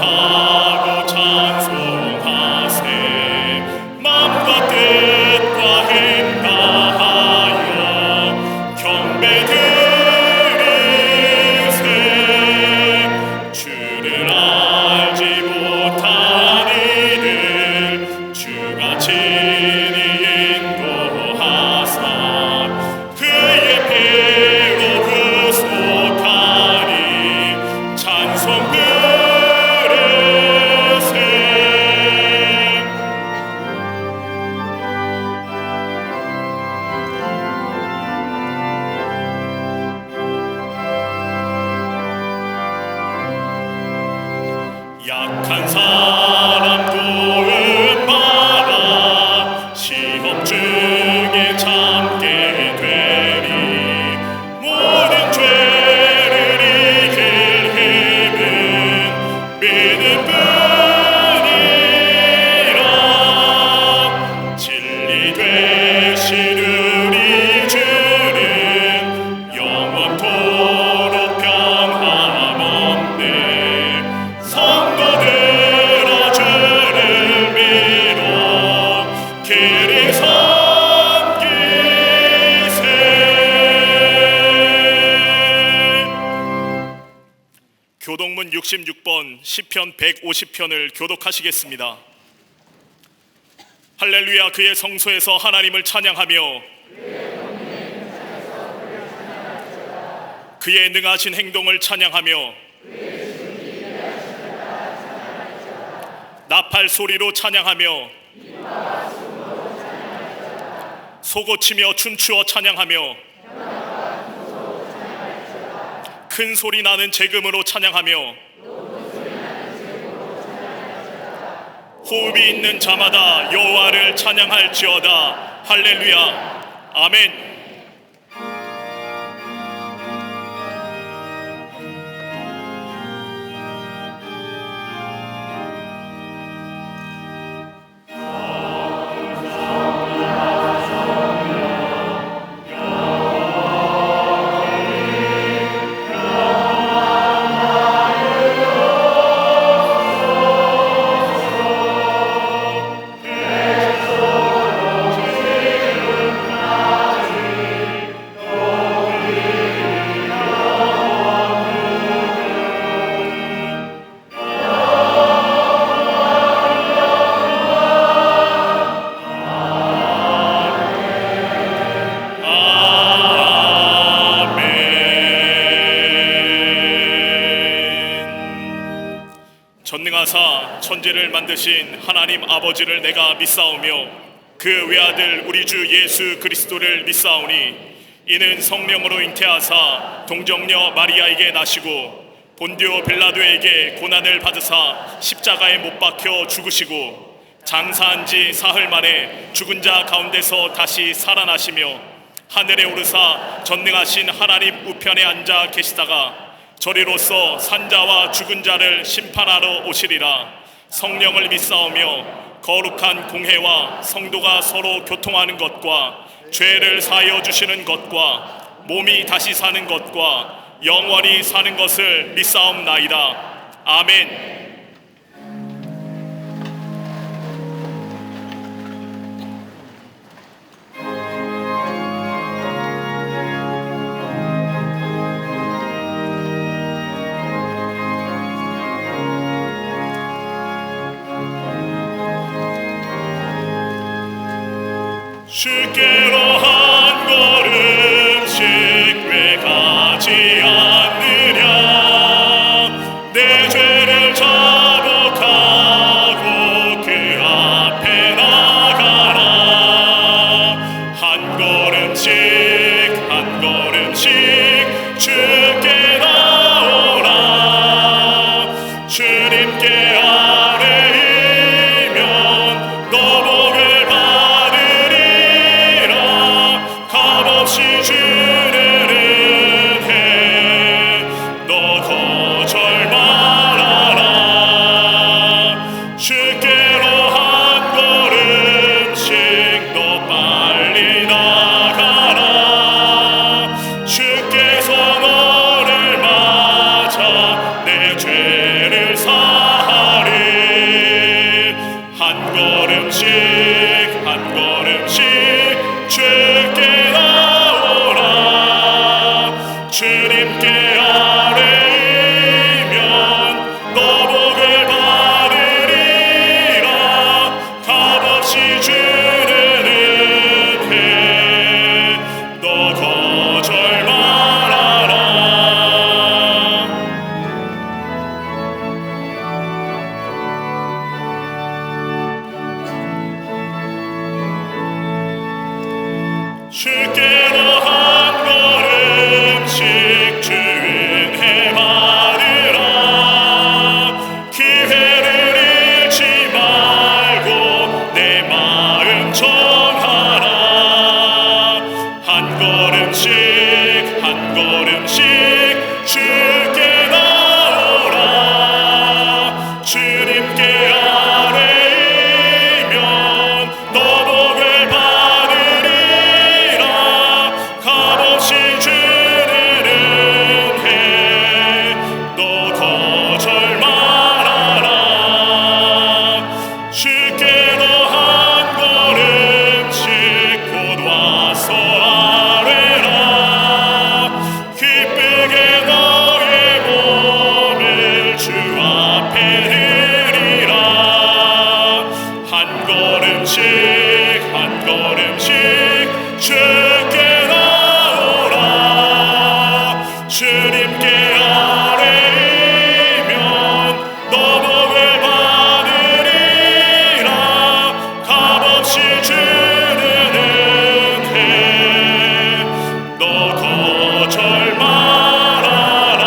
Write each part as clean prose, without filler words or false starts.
하고 찬송하세. 마음과 뜻과 힘 다하여 경배 드리세. 주를 알지 못한 이들 주가 친히 인도하사 그의 피로 구속하니 찬송 부르세. 약한 사람 도움받아 시험 중에 참게 되리. 모든 죄를 이길 힘은 믿음 뿐이라. 진리 되신 우리 주는 영원토록 변함없네. 성도들아 주를 믿어 길이 섬기세. 교동문 66번 시편 150편을 교독하시겠습니다. 할렐루야. 그의 성소에서 하나님을 찬양하며 그의 능하신 행동을 찬양하며 나팔 소리로 찬양하며 소고치며 춤추어 찬양하며 큰 소리 나는 재금으로 찬양하며 호흡이 있는 자마다 여호와를 찬양할지어다. 할렐루야. 아멘. 전능하사 천지를 만드신 하나님 아버지를 내가 믿사오며 그 외아들 우리 주 예수 그리스도를 믿사오니 이는 성령으로 잉태하사 동정녀 마리아에게 나시고 본디오 빌라도에게 고난을 받으사 십자가에 못 박혀 죽으시고 장사한 지 사흘 만에 죽은 자 가운데서 다시 살아나시며 하늘에 오르사 전능하신 하나님 우편에 앉아 계시다가 저리로서 산자와 죽은 자를 심판하러 오시리라. 성령을 믿사오며 거룩한 공회와 성도가 서로 교통하는 것과 죄를 사하여 주시는 것과 몸이 다시 사는 것과 영원히 사는 것을 믿사옵나이다. 아멘. 주께로 한 걸음씩 왜 가지 않느냐. 내 죄를 자복하고 그 앞에 나가라. 한 걸음씩 한 걸음씩 주께 나오라. 주님께 아뢰이면 너 복을 받으리라. 값없이 주는 은혜 주님께 아뢰이면 너복을 받으리라. 값없이 주는 은혜 너 거절 말아라. 주께로 한 걸음씩 곧 와서 아뢰라. 기쁘게 너의 몸을 주 앞에 드리라. 한 걸음씩 한 걸음씩 주께 나오라. 주님께 아뢰이면 너복을 받으리라. 값없이 주는 은혜 너 거절 말아라.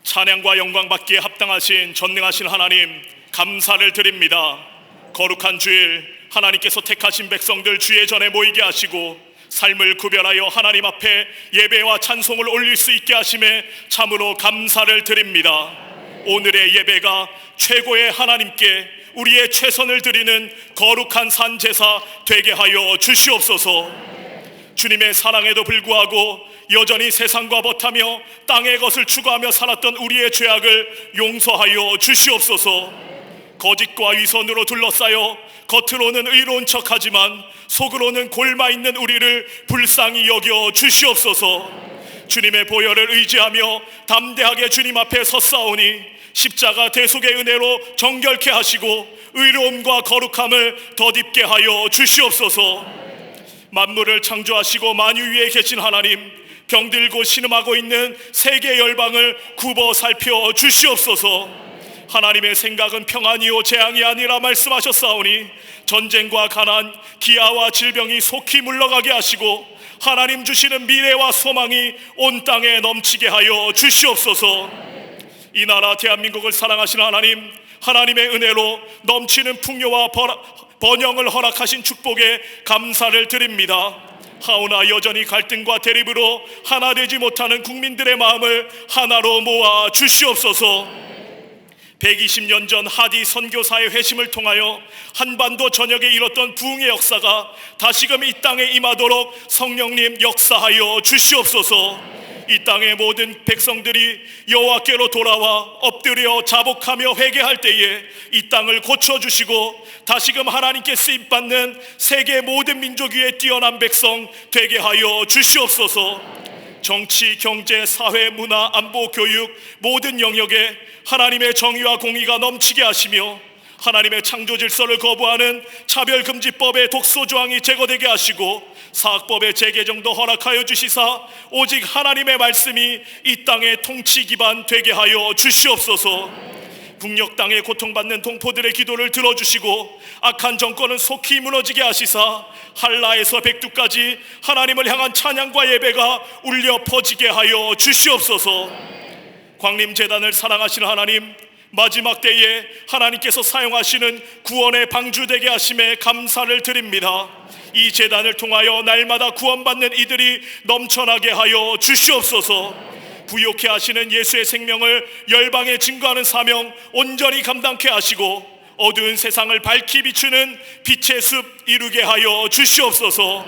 찬양과 영광 받기에 합당하신 전능하신 하나님, 감사를 드립니다. 거룩한 주일, 하나님께서 택하신 백성들 주의 전에 모이게 하시고 삶을 구별하여 하나님 앞에 예배와 찬송을 올릴 수 있게 하심에 참으로 감사를 드립니다. 오늘의 예배가 최고의 하나님께 우리의 최선을 드리는 거룩한 산제사 되게 하여 주시옵소서. 주님의 사랑에도 불구하고 여전히 세상과 벗하며 땅의 것을 추구하며 살았던 우리의 죄악을 용서하여 주시옵소서. 거짓과 위선으로 둘러싸여 겉으로는 의로운 척하지만 속으로는 골마있는 우리를 불쌍히 여겨 주시옵소서. 주님의 보혈을 의지하며 담대하게 주님 앞에 섰사오니 십자가 대속의 은혜로 정결케 하시고 의로움과 거룩함을 덧입게 하여 주시옵소서. 만물을 창조하시고 만유 위에 계신 하나님, 병들고 신음하고 있는 세계 열방을 굽어 살펴 주시옵소서. 하나님의 생각은 평안이요 재앙이 아니라 말씀하셨사오니 전쟁과 가난, 기아와 질병이 속히 물러가게 하시고 하나님 주시는 미래와 소망이 온 땅에 넘치게 하여 주시옵소서. 이 나라 대한민국을 사랑하시는 하나님, 하나님의 은혜로 넘치는 풍요와 번영을 허락하신 축복에 감사를 드립니다. 하오나 여전히 갈등과 대립으로 하나 되지 못하는 국민들의 마음을 하나로 모아 주시옵소서. 120년 전 하디 선교사의 회심을 통하여 한반도 전역에 일었던 부흥의 역사가 다시금 이 땅에 임하도록 성령님 역사하여 주시옵소서. 이 땅의 모든 백성들이 여호와께로 돌아와 엎드려 자복하며 회개할 때에 이 땅을 고쳐주시고 다시금 하나님께 쓰임받는 세계 모든 민족 위에 뛰어난 백성 되게 하여 주시옵소서. 정치, 경제, 사회, 문화, 안보, 교육 모든 영역에 하나님의 정의와 공의가 넘치게 하시며 하나님의 창조 질서를 거부하는 차별금지법의 독소조항이 제거되게 하시고 사학법의 재개정도 허락하여 주시사 오직 하나님의 말씀이 이 땅의 통치 기반 되게 하여 주시옵소서. 북녘 땅에 고통받는 동포들의 기도를 들어주시고 악한 정권은 속히 무너지게 하시사 한라에서 백두까지 하나님을 향한 찬양과 예배가 울려 퍼지게 하여 주시옵소서. 광림재단을 사랑하시는 하나님, 마지막 때에 하나님께서 사용하시는 구원의 방주되게 하심에 감사를 드립니다. 이 재단을 통하여 날마다 구원받는 이들이 넘쳐나게 하여 주시옵소서. 부욕해 하시는 예수의 생명을 열방에 증거하는 사명 온전히 감당케 하시고 어두운 세상을 밝히 비추는 빛의 숲 이루게 하여 주시옵소서.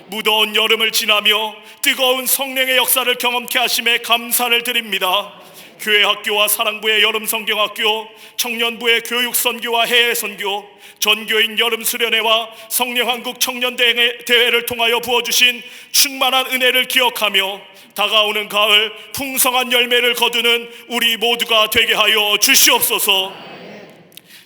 무더운 여름을 지나며 뜨거운 성령의 역사를 경험케 하심에 감사를 드립니다. 교회 학교와 사랑부의 여름 성경학교, 청년부의 교육 선교와 해외 선교, 전교인 여름 수련회와 성령한국 청년대회를 통하여 부어주신 충만한 은혜를 기억하며 다가오는 가을 풍성한 열매를 거두는 우리 모두가 되게 하여 주시옵소서.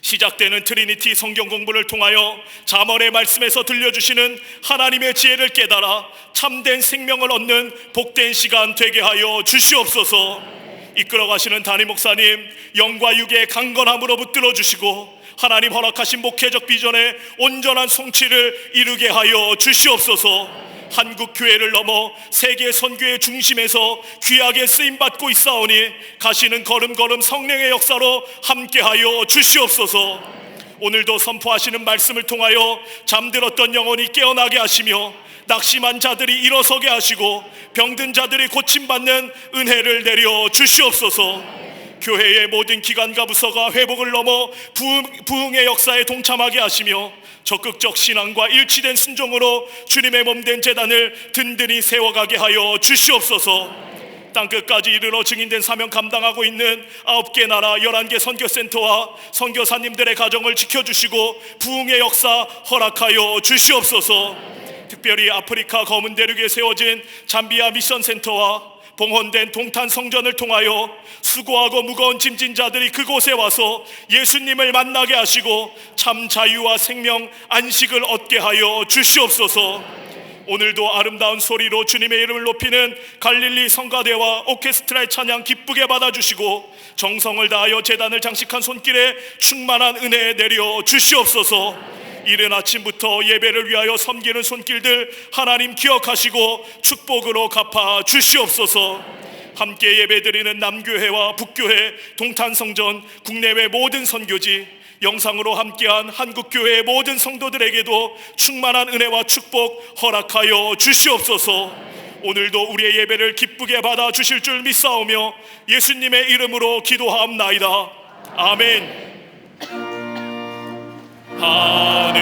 시작되는 트리니티 성경 공부를 통하여 잠언의 말씀에서 들려주시는 하나님의 지혜를 깨달아 참된 생명을 얻는 복된 시간 되게 하여 주시옵소서. 이끌어가시는 담임 목사님 영과 육의 강건함으로 붙들어 주시고 하나님 허락하신 목회적 비전의 온전한 성취를 이루게 하여 주시옵소서. 한국 교회를 넘어 세계 선교의 중심에서 귀하게 쓰임받고 있사오니 가시는 걸음걸음 성령의 역사로 함께하여 주시옵소서. 오늘도 선포하시는 말씀을 통하여 잠들었던 영혼이 깨어나게 하시며 낙심한 자들이 일어서게 하시고 병든 자들이 고침받는 은혜를 내려 주시옵소서. 교회의 모든 기관과 부서가 회복을 넘어 부흥의 역사에 동참하게 하시며 적극적 신앙과 일치된 순종으로 주님의 몸된 제단을 든든히 세워가게 하여 주시옵소서. 땅끝까지 이르러 증인된 사명 감당하고 있는 9개 나라 11개 선교센터와 선교사님들의 가정을 지켜주시고 부흥의 역사 허락하여 주시옵소서. 특별히 아프리카 검은 대륙에 세워진 잠비아 미션센터와 봉헌된 동탄 성전을 통하여 수고하고 무거운 짐진 자들이 그곳에 와서 예수님을 만나게 하시고 참 자유와 생명 안식을 얻게 하여 주시옵소서. 오늘도 아름다운 소리로 주님의 이름을 높이는 갈릴리 성가대와 오케스트라의 찬양 기쁘게 받아주시고 정성을 다하여 제단을 장식한 손길에 충만한 은혜 내려 주시옵소서. 이른 아침부터 예배를 위하여 섬기는 손길들 하나님 기억하시고 축복으로 갚아 주시옵소서. 함께 예배드리는 남교회와 북교회, 동탄성전, 국내외 모든 선교지, 영상으로 함께한 한국교회의 모든 성도들에게도 충만한 은혜와 축복 허락하여 주시옵소서. 오늘도 우리의 예배를 기쁘게 받아 주실 줄 믿사오며 예수님의 이름으로 기도하옵나이다. 아멘. 하늘에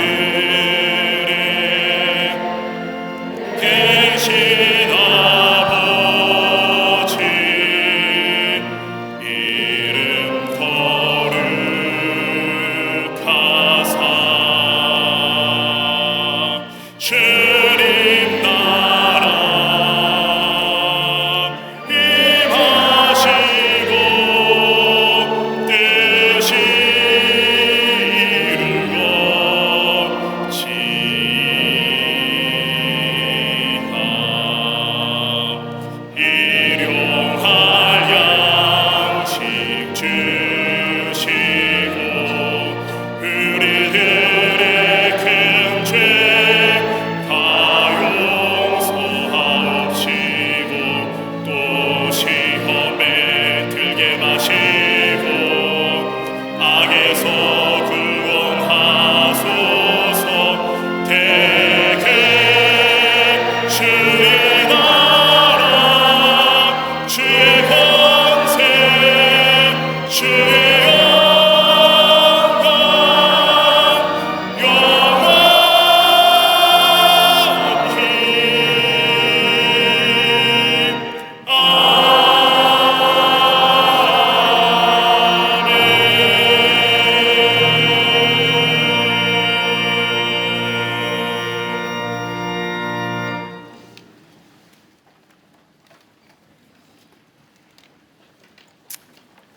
계신 아버지 이름 거룩하사 주님 나라 임하시고 뜻이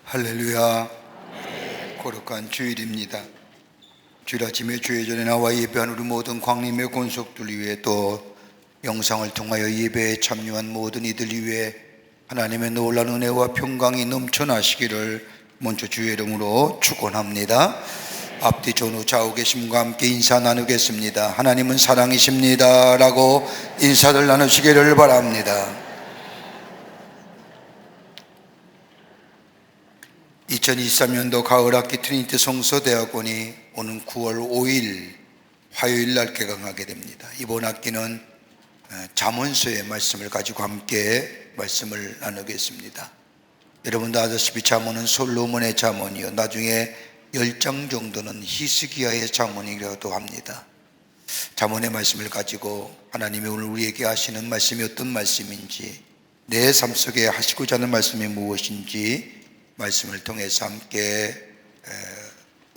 할렐루야. 거룩한 주일입니다. 주일 아침에 주의 전에 나와 예배한 우리 모든 광림의 권속들 위해 또 영상을 통하여 예배에 참여한 모든 이들 위해 하나님의 놀라운 은혜와 평강이 넘쳐나시기를 먼저 주의 이름으로 축원합니다. 앞뒤 전후 좌우 계심과 함께 인사 나누겠습니다. 하나님은 사랑이십니다 라고 인사를 나누시기를 바랍니다. 2023년도 가을학기 트리니티 성서대학원이 오는 9월 5일 화요일 날 개강하게 됩니다. 이번 학기는 잠언서의 말씀을 가지고 함께 말씀을 나누겠습니다. 여러분도 아시다시피 잠언은 솔로몬의 잠언이요 나중에 10장 정도는 히스기야의 잠언이라고도 합니다. 잠언의 말씀을 가지고 하나님이 오늘 우리에게 하시는 말씀이 어떤 말씀인지, 내 삶 속에 하시고자 하는 말씀이 무엇인지 말씀을 통해서 함께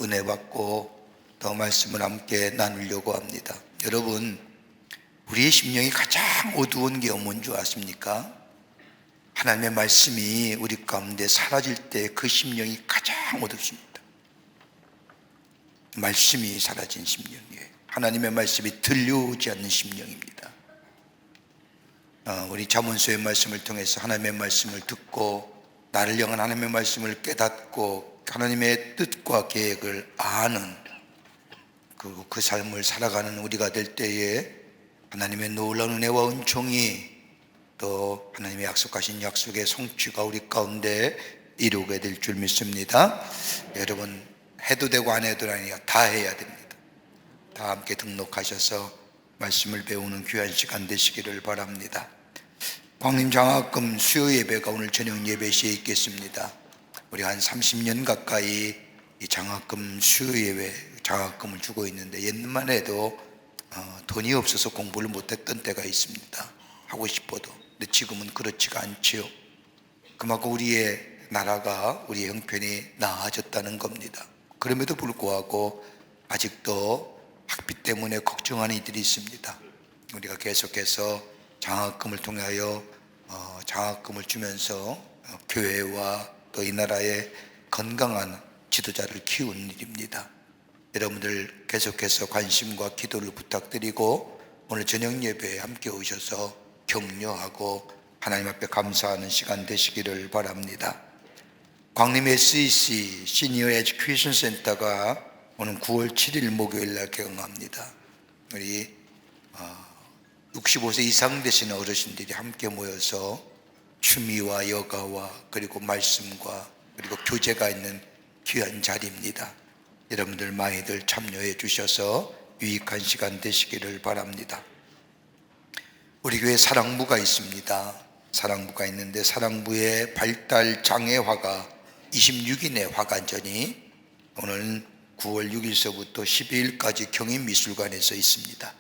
은혜 받고 더 말씀을 함께 나누려고 합니다. 여러분, 우리의 심령이 가장 어두운 게 뭔지 아십니까? 하나님의 말씀이 우리 가운데 사라질 때 그 심령이 가장 어둡습니다. 말씀이 사라진 심령이에요. 하나님의 말씀이 들려오지 않는 심령입니다. 우리 잠언서의 말씀을 통해서 하나님의 말씀을 듣고 나를 향한 하나님의 말씀을 깨닫고 하나님의 뜻과 계획을 아는 그 삶을 살아가는 우리가 될 때에 하나님의 놀라운 은혜와 은총이 또 하나님의 약속하신 약속의 성취가 우리 가운데 이루게 될 줄 믿습니다. 여러분, 해도 되고 안 해도 아니라 다 해야 됩니다. 다 함께 등록하셔서 말씀을 배우는 귀한 시간 되시기를 바랍니다. 광림장학금 수요 예배가 오늘 저녁 예배 시에 있겠습니다. 우리 한 30년 가까이 이 장학금 수요 예배 장학금을 주고 있는데, 옛날만 해도 돈이 없어서 공부를 못했던 때가 있습니다. 하고 싶어도. 근데 지금은 그렇지가 않지요. 그만큼 우리의 나라가, 우리의 형편이 나아졌다는 겁니다. 그럼에도 불구하고 아직도 학비 때문에 걱정하는 이들이 있습니다. 우리가 계속해서 장학금을 통하여 장학금을 주면서 교회와 또 이 나라의 건강한 지도자를 키우는 일입니다. 여러분들 계속해서 관심과 기도를 부탁드리고, 오늘 저녁 예배에 함께 오셔서 격려하고 하나님 앞에 감사하는 시간 되시기를 바랍니다. 광림 SEC 시니어 에듀케이션 센터가 오는 9월 7일 목요일 날 개강합니다. 우리 65세 이상 되시는 어르신들이 함께 모여서 취미와 여가와 그리고 말씀과 그리고 교제가 있는 귀한 자리입니다. 여러분들 많이들 참여해 주셔서 유익한 시간 되시기를 바랍니다. 우리 교회 사랑부가 있습니다. 사랑부가 있는데, 사랑부의 발달 장애화가 26인의 화관전이 오늘 9월 6일서부터 12일까지 경인미술관에서 있습니다.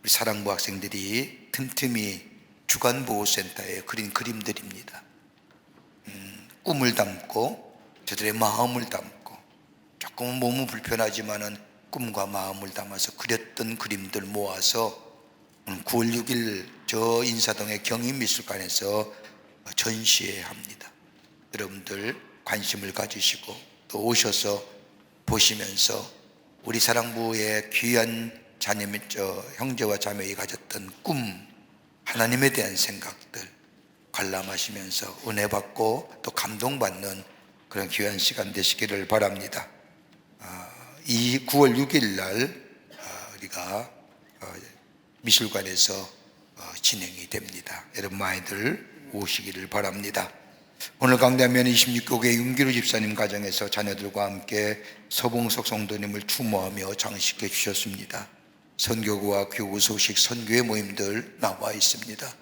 우리 사랑부 학생들이 틈틈이 주간보호센터에 그린 그림들입니다. 꿈을 담고 저들의 마음을 담고, 조금은 몸은 불편하지만은 꿈과 마음을 담아서 그렸던 그림들 모아서 9월 6일 저 인사동의 경인미술관에서 전시회합니다. 여러분들 관심을 가지시고 또 오셔서 보시면서 우리 사랑부의 귀한 형제와 자매가 가졌던 꿈, 하나님에 대한 생각들 관람하시면서 은혜 받고 또 감동받는 그런 귀한 시간 되시기를 바랍니다. 이 9월 6일 날 우리가 미술관에서 진행이 됩니다. 여러분 많이들 오시기를 바랍니다. 오늘 강대하면 26교회 윤기루 집사님 가정에서 자녀들과 함께 서봉석 성도님을 추모하며 장식해 주셨습니다. 선교구와 교구 소식 선교회 모임들 나와 있습니다.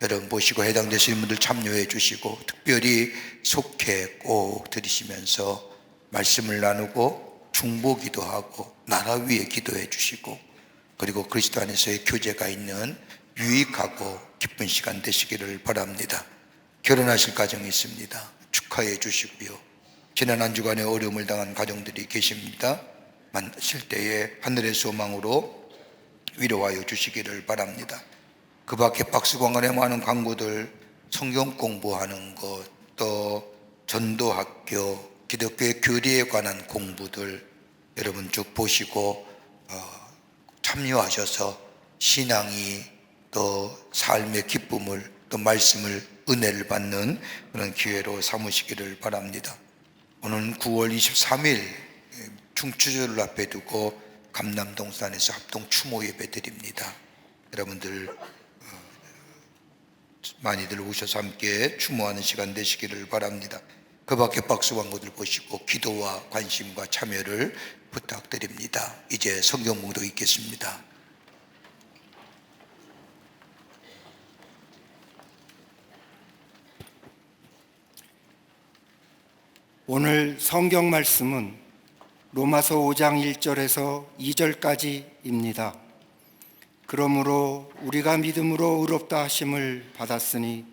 여러분 보시고 해당되시는 분들 참여해 주시고, 특별히 속회 꼭 들으시면서 말씀을 나누고 중보기도 하고 나라 위에 기도해 주시고, 그리고 그리스도 안에서의 교제가 있는 유익하고 기쁜 시간 되시기를 바랍니다. 결혼하실 가정이 있습니다. 축하해 주시고요. 지난 한 주간에 어려움을 당한 가정들이 계십니다. 만나실 때에 하늘의 소망으로 위로하여 주시기를 바랍니다. 그 밖에 박수광안에 많은 광고들, 성경 공부하는 것, 또 전도학교, 기독교의 교리에 관한 공부들 여러분 쭉 보시고 참여하셔서 신앙이 또 삶의 기쁨을 또 말씀을 은혜를 받는 그런 기회로 삼으시기를 바랍니다. 오늘 9월 23일 중추절을 앞에 두고 감남동산에서 합동 추모 예배 드립니다. 여러분들 많이들 오셔서 함께 추모하는 시간 되시기를 바랍니다. 그 밖에 박수 광고들 보시고 기도와 관심과 참여를 부탁드립니다. 이제 성경 봉독 있겠습니다. 오늘 성경 말씀은 로마서 5장 1절에서 2절까지입니다. 그러므로 우리가 믿음으로 의롭다 하심을 받았으니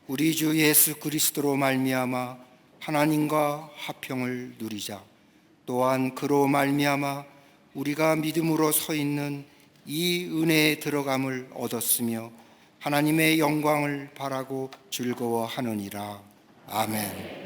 우리 주 예수 그리스도로 말미암아 하나님과 화평을 누리자. 또한 그로 말미암아 우리가 믿음으로 서 있는 이 은혜에 들어감을 얻었으며 하나님의 영광을 바라고 즐거워하느니라. 아멘.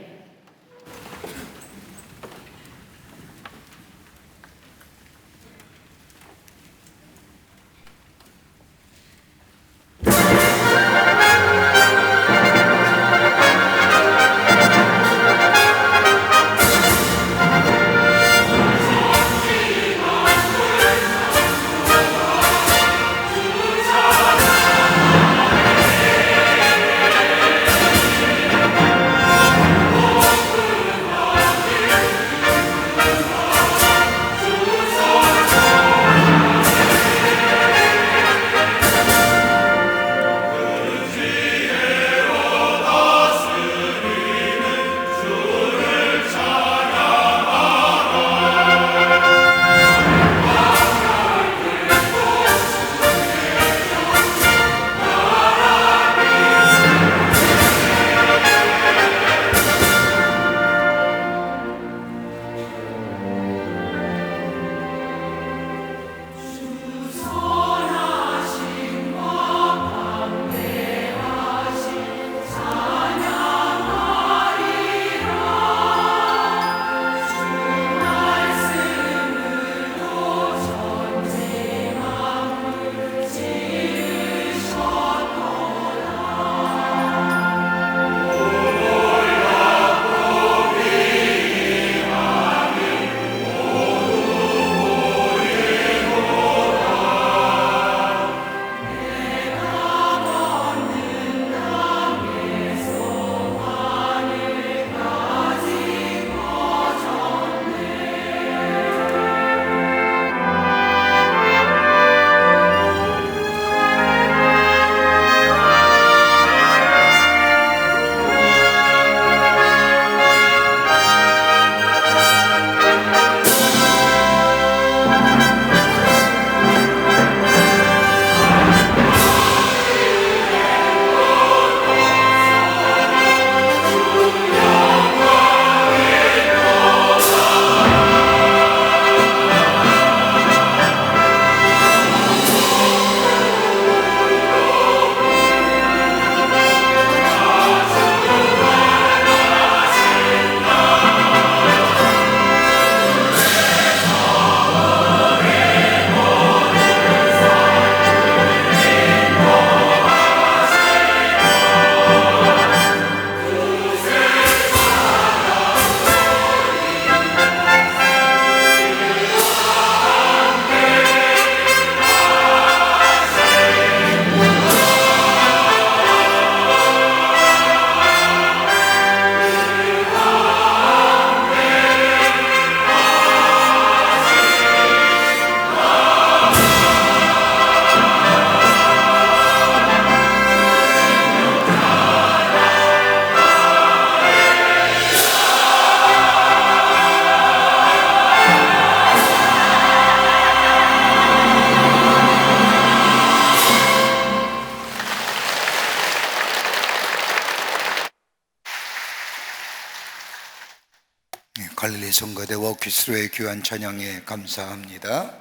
갈릴리 성가대와 퀴스로의 귀한 찬양에 감사합니다.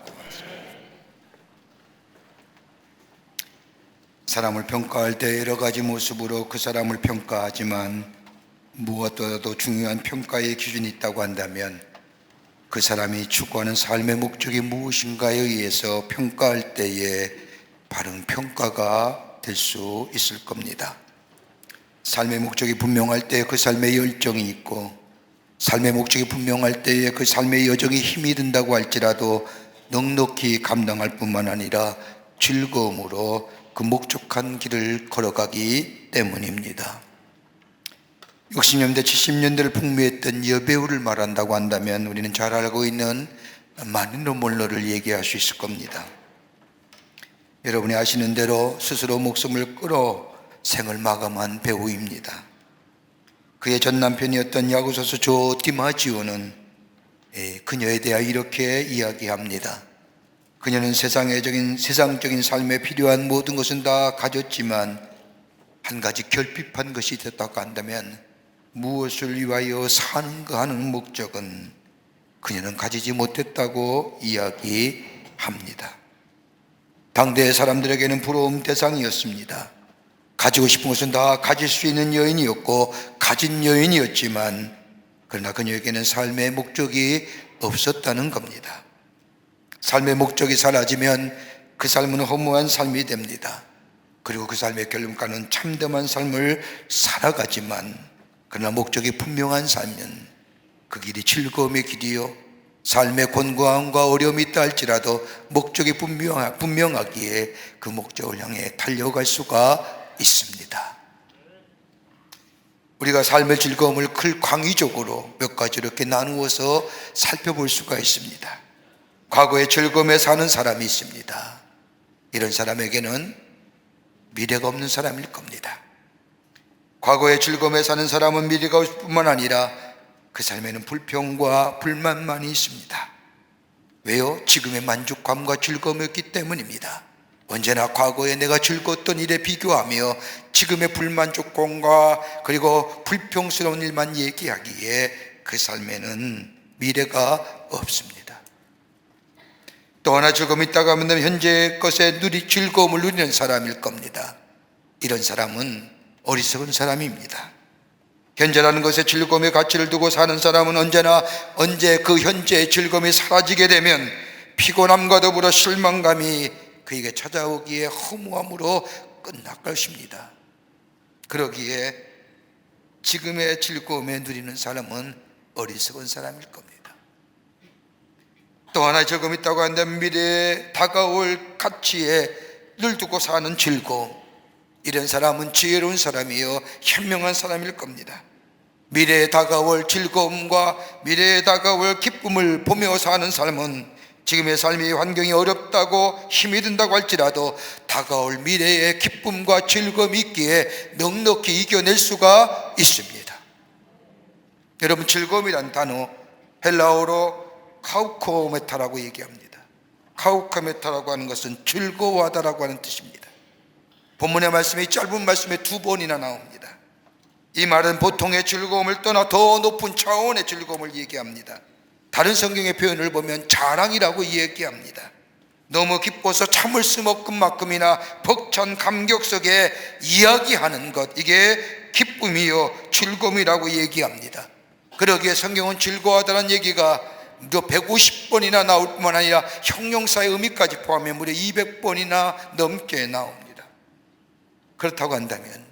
사람을 평가할 때 여러 가지 모습으로 그 사람을 평가하지만 무엇보다도 중요한 평가의 기준이 있다고 한다면 그 사람이 추구하는 삶의 목적이 무엇인가에 의해서 평가할 때에 바른 평가가 될 수 있을 겁니다. 삶의 목적이 분명할 때 그 삶의 열정이 있고, 삶의 목적이 분명할 때에 그 삶의 여정이 힘이 든다고 할지라도 넉넉히 감당할 뿐만 아니라 즐거움으로 그 목적한 길을 걸어가기 때문입니다. 60년대, 70년대를 풍미했던 여배우를 말한다고 한다면 우리는 잘 알고 있는 마릴린 먼로를 얘기할 수 있을 겁니다. 여러분이 아시는 대로 스스로 목숨을 끊어 생을 마감한 배우입니다. 그의 전 남편이었던 야구선수 조 디마지오는 그녀에 대하여 이렇게 이야기합니다. 그녀는 세상적인 삶에 필요한 모든 것은 다 가졌지만 한 가지 결핍한 것이 있었다고 한다면 무엇을 위하여 사는가 하는 목적은 그녀는 가지지 못했다고 이야기합니다. 당대의 사람들에게는 부러움 대상이었습니다. 가지고 싶은 것은 다 가질 수 있는 여인이었고 가진 여인이었지만 그러나 그녀에게는 삶의 목적이 없었다는 겁니다. 삶의 목적이 사라지면 그 삶은 허무한 삶이 됩니다. 그리고 그 삶의 결론가는 참담한 삶을 살아가지만 그러나 목적이 분명한 삶은 그 길이 즐거움의 길이요 삶의 곤고함과 어려움이 있다 할지라도 목적이 분명하기에 그 목적을 향해 달려갈 수가 있습니다. 우리가 삶의 즐거움을 광의적으로 몇 가지로 이렇게 나누어서 살펴볼 수가 있습니다. 과거의 즐거움에 사는 사람이 있습니다. 이런 사람에게는 미래가 없는 사람일 겁니다. 과거의 즐거움에 사는 사람은 미래가 없을 뿐만 아니라 그 삶에는 불평과 불만만이 있습니다. 왜요? 지금의 만족감과 즐거움이었기 때문입니다. 언제나 과거에 내가 즐거웠던 일에 비교하며 지금의 불만족감과 그리고 불평스러운 일만 얘기하기에 그 삶에는 미래가 없습니다. 또 하나 즐거움이 있다고 하면 현재 것에 즐거움을 누리는 사람일 겁니다. 이런 사람은 어리석은 사람입니다. 현재라는 것에 즐거움의 가치를 두고 사는 사람은 언제 그 현재의 즐거움이 사라지게 되면 피곤함과 더불어 실망감이 그에게 찾아오기에 허무함으로 끝날 것입니다. 그러기에 지금의 즐거움에 누리는 사람은 어리석은 사람일 겁니다. 또 하나의 즐거움이 있다고 한다면 미래에 다가올 가치에 늘 두고 사는 즐거움, 이런 사람은 지혜로운 사람이요 현명한 사람일 겁니다. 미래에 다가올 즐거움과 미래에 다가올 기쁨을 보며 사는 삶은 지금의 삶의 환경이 어렵다고 힘이 든다고 할지라도 다가올 미래의 기쁨과 즐거움이 있기에 넉넉히 이겨낼 수가 있습니다. 여러분, 즐거움이란 단어 헬라어로 카우코메타라고 얘기합니다. 카우코메타라고 하는 것은 즐거워하다라고 하는 뜻입니다. 본문의 말씀이 짧은 말씀에 2번이나 나옵니다. 이 말은 보통의 즐거움을 떠나 더 높은 차원의 즐거움을 얘기합니다. 다른 성경의 표현을 보면 자랑이라고 얘기합니다. 너무 기뻐서 참을 수 없을 만큼이나 벅찬 감격 속에 이야기하는 것, 이게 기쁨이요 즐거움이라고 얘기합니다. 그러기에 성경은 즐거워하다는 얘기가 150번이나 나올 뿐만 아니라 형용사의 의미까지 포함해 무려 200번이나 넘게 나옵니다. 그렇다고 한다면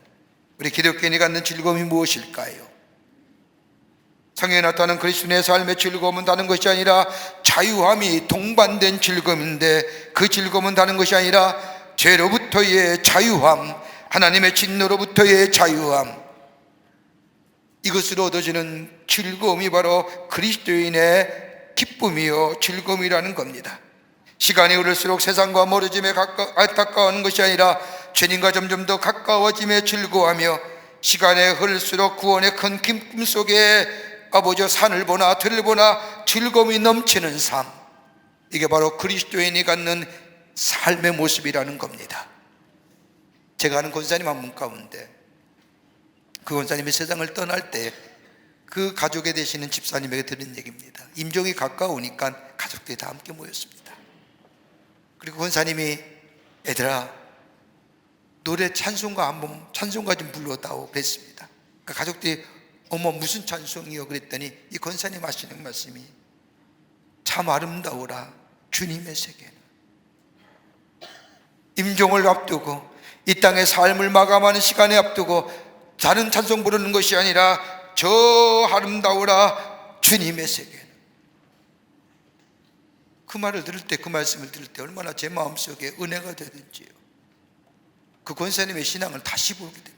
우리 기독교인이 갖는 즐거움이 무엇일까요? 성경에 나타나는 그리스도인의 삶의 즐거움은 다른 것이 아니라 자유함이 동반된 즐거움인데, 그 즐거움은 다른 것이 아니라 죄로부터의 자유함, 하나님의 진노로부터의 자유함, 이것으로 얻어지는 즐거움이 바로 그리스도인의 기쁨이요 즐거움이라는 겁니다. 시간이 흐를수록 세상과 멀어짐에 안타까워하는 것이 아니라 주님과 점점 더 가까워짐에 즐거워하며 시간에 흐를수록 구원의 큰 기쁨 속에 아버지 산을 보나 들을 보나 즐거움이 넘치는 삶, 이게 바로 그리스도인이 갖는 삶의 모습이라는 겁니다. 제가 아는 권사님 한 분 가운데 그 권사님이 세상을 떠날 때 그 가족에 되시는 집사님에게 들은 얘기입니다. 임종이 가까우니까 가족들이 다 함께 모였습니다. 그리고 권사님이 얘들아 노래 찬송가 한번 찬송가 좀 불러다오 그랬습니다. 그러니까 가족들이 어머 무슨 찬송이요 그랬더니 이 권사님 하시는 말씀이 참 아름다워라 주님의 세계는. 임종을 앞두고 이 땅의 삶을 마감하는 시간에 앞두고 다른 찬송 부르는 것이 아니라 저 아름다워라 주님의 세계는. 그 말을 들을 때, 그 말씀을 들을 때 얼마나 제 마음속에 은혜가 되는지요. 그 권사님의 신앙을 다시 보게 됩니다.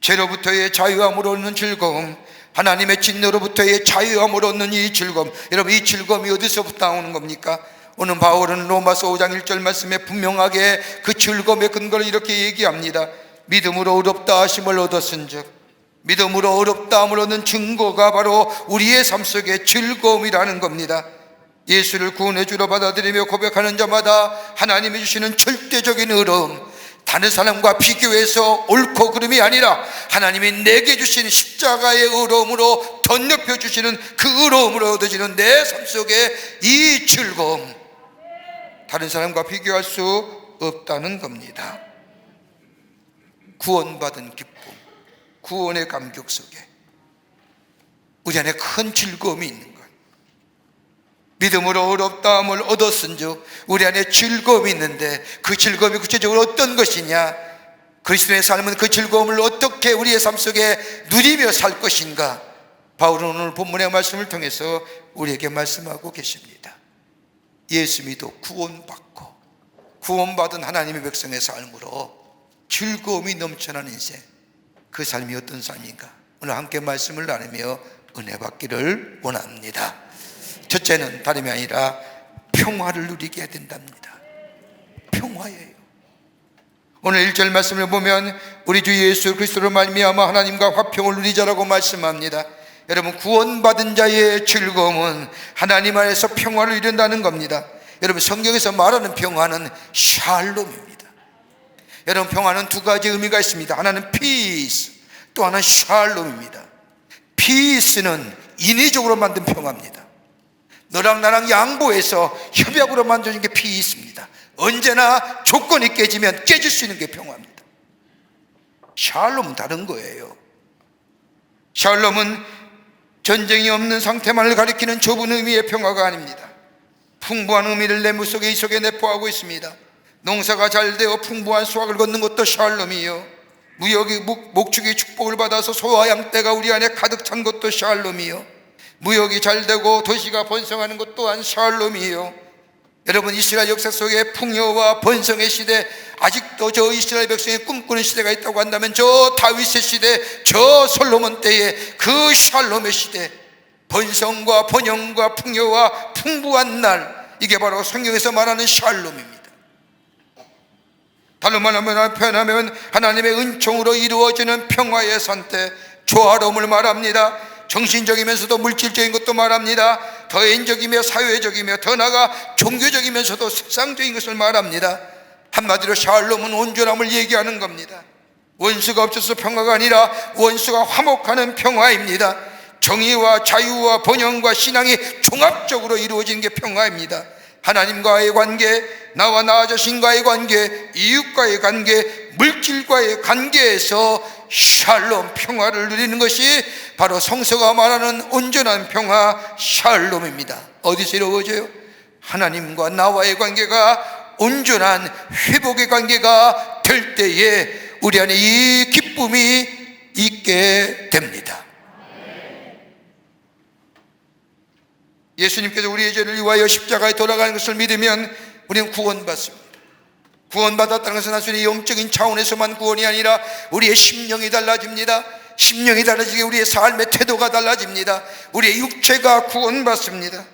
죄로부터의 자유함으로 얻는 즐거움, 하나님의 진노로부터의 자유함으로 얻는 이 즐거움, 여러분 이 즐거움이 어디서부터 나오는 겁니까? 오늘 바울은 로마서 5장 1절 말씀에 분명하게 그 즐거움의 근거를 이렇게 얘기합니다. 믿음으로 의롭다 하심을 얻었은즉, 믿음으로 의롭다 함을 얻는 증거가 바로 우리의 삶 속의 즐거움이라는 겁니다. 예수를 구원의 주로 받아들이며 고백하는 자마다 하나님이 주시는 절대적인 의로움, 다른 사람과 비교해서 옳고 그름이 아니라 하나님이 내게 주신 십자가의 의로움으로 덧입혀 주시는 그 의로움으로 얻어지는 내 삶 속에 이 즐거움, 다른 사람과 비교할 수 없다는 겁니다. 구원받은 기쁨, 구원의 감격 속에 우리 안에 큰 즐거움이 있는 것. 믿음으로 의롭다함을 얻었은즉 우리 안에 즐거움이 있는데 그 즐거움이 구체적으로 어떤 것이냐, 그리스도의 삶은 그 즐거움을 어떻게 우리의 삶 속에 누리며 살 것인가, 바울은 오늘 본문의 말씀을 통해서 우리에게 말씀하고 계십니다. 예수 믿어 구원받고 구원받은 하나님의 백성의 삶으로 즐거움이 넘쳐나는 인생, 그 삶이 어떤 삶인가 오늘 함께 말씀을 나누며 은혜 받기를 원합니다. 첫째는 다름이 아니라 평화를 누리게 해야 된답니다. 평화예요. 오늘 1절 말씀을 보면 우리 주 예수 그리스도로 말미암아 하나님과 화평을 누리자라고 말씀합니다. 여러분 구원받은 자의 즐거움은 하나님 안에서 평화를 이룬다는 겁니다. 여러분 성경에서 말하는 평화는 샬롬입니다. 여러분 평화는 두 가지 의미가 있습니다. 하나는 peace, 또 하나는 샬롬입니다. peace는 인위적으로 만든 평화입니다. 너랑 나랑 양보해서 협약으로 만들어진 게 peace입니다. 언제나 조건이 깨지면 깨질 수 있는 게 평화입니다. 샬롬은 다른 거예요. 샬롬은 전쟁이 없는 상태만을 가리키는 좁은 의미의 평화가 아닙니다. 풍부한 의미를 내 물속에 이 속에 내포하고 있습니다. 농사가 잘 되어 풍부한 수확을 거두는 것도 샬롬이요, 무역이 목축이 축복을 받아서 소와 양떼가 우리 안에 가득 찬 것도 샬롬이요, 무역이 잘 되고 도시가 번성하는 것 또한 샬롬이요. 여러분 이스라엘 역사 속에 풍요와 번성의 시대, 아직도 저 이스라엘 백성이 꿈꾸는 시대가 있다고 한다면 저 다윗의 시대, 저 솔로몬 때의 그 샬롬의 시대, 번성과 번영과 풍요와 풍부한 날, 이게 바로 성경에서 말하는 샬롬입니다. 다른 말로 표현하면 하나님의 은총으로 이루어지는 평화의 상태, 조화로움을 말합니다. 정신적이면서도 물질적인 것도 말합니다. 더 인적이며 사회적이며 더 나아가 종교적이면서도 세상적인 것을 말합니다. 한마디로 샬롬은 온전함을 얘기하는 겁니다. 원수가 없어서 평화가 아니라 원수가 화목하는 평화입니다. 정의와 자유와 번영과 신앙이 종합적으로 이루어지는 게 평화입니다. 하나님과의 관계, 나와 나 자신과의 관계, 이웃과의 관계, 물질과의 관계에서 샬롬, 평화를 누리는 것이 바로 성서가 말하는 온전한 평화, 샬롬입니다. 어디서 이루어져요? 하나님과 나와의 관계가 온전한 회복의 관계가 될 때에 우리 안에 이 기쁨이 있게 됩니다. 예수님께서 우리의 죄를 위하여 십자가에 돌아가는 것을 믿으면 우리는 구원받습니다. 구원받았다는 것은 단순히 영적인 차원에서만 구원이 아니라 우리의 심령이 달라집니다. 심령이 달라지게 우리의 삶의 태도가 달라집니다. 우리의 육체가 구원받습니다.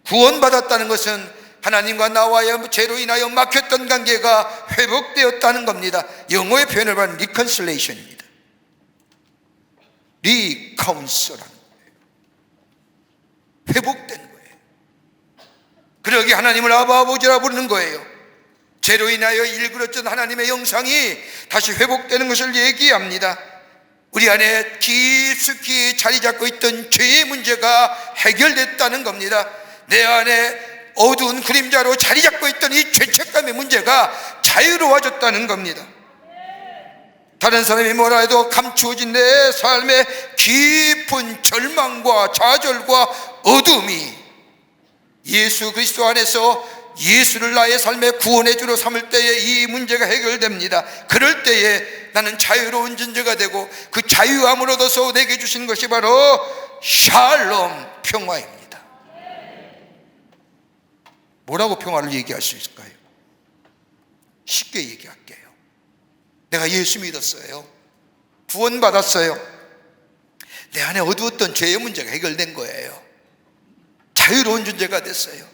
구원받았다는 것은 하나님과 나와의 죄로 인하여 막혔던 관계가 회복되었다는 겁니다. 영어의 표현을 보면 reconciliation입니다. recounsel라는 거예요. 회복된 거예요. 그러기 하나님을 아버지라 부르는 거예요. 죄로 인하여 일그러진 하나님의 영상이 다시 회복되는 것을 얘기합니다. 우리 안에 깊숙이 자리 잡고 있던 죄의 문제가 해결됐다는 겁니다. 내 안에 어두운 그림자로 자리 잡고 있던 이 죄책감의 문제가 자유로워졌다는 겁니다. 다른 사람이 뭐라 해도 감추어진 내 삶의 깊은 절망과 좌절과 어둠이 예수 그리스도 안에서 예수를 나의 삶의 구원의 주로 삼을 때에 이 문제가 해결됩니다. 그럴 때에 나는 자유로운 존재가 되고 그 자유함을 얻어서 내게 주신 것이 바로 샬롬, 평화입니다. 뭐라고 평화를 얘기할 수 있을까요? 쉽게 얘기할게요. 내가 예수 믿었어요. 구원받았어요. 내 안에 어두웠던 죄의 문제가 해결된 거예요. 자유로운 존재가 됐어요.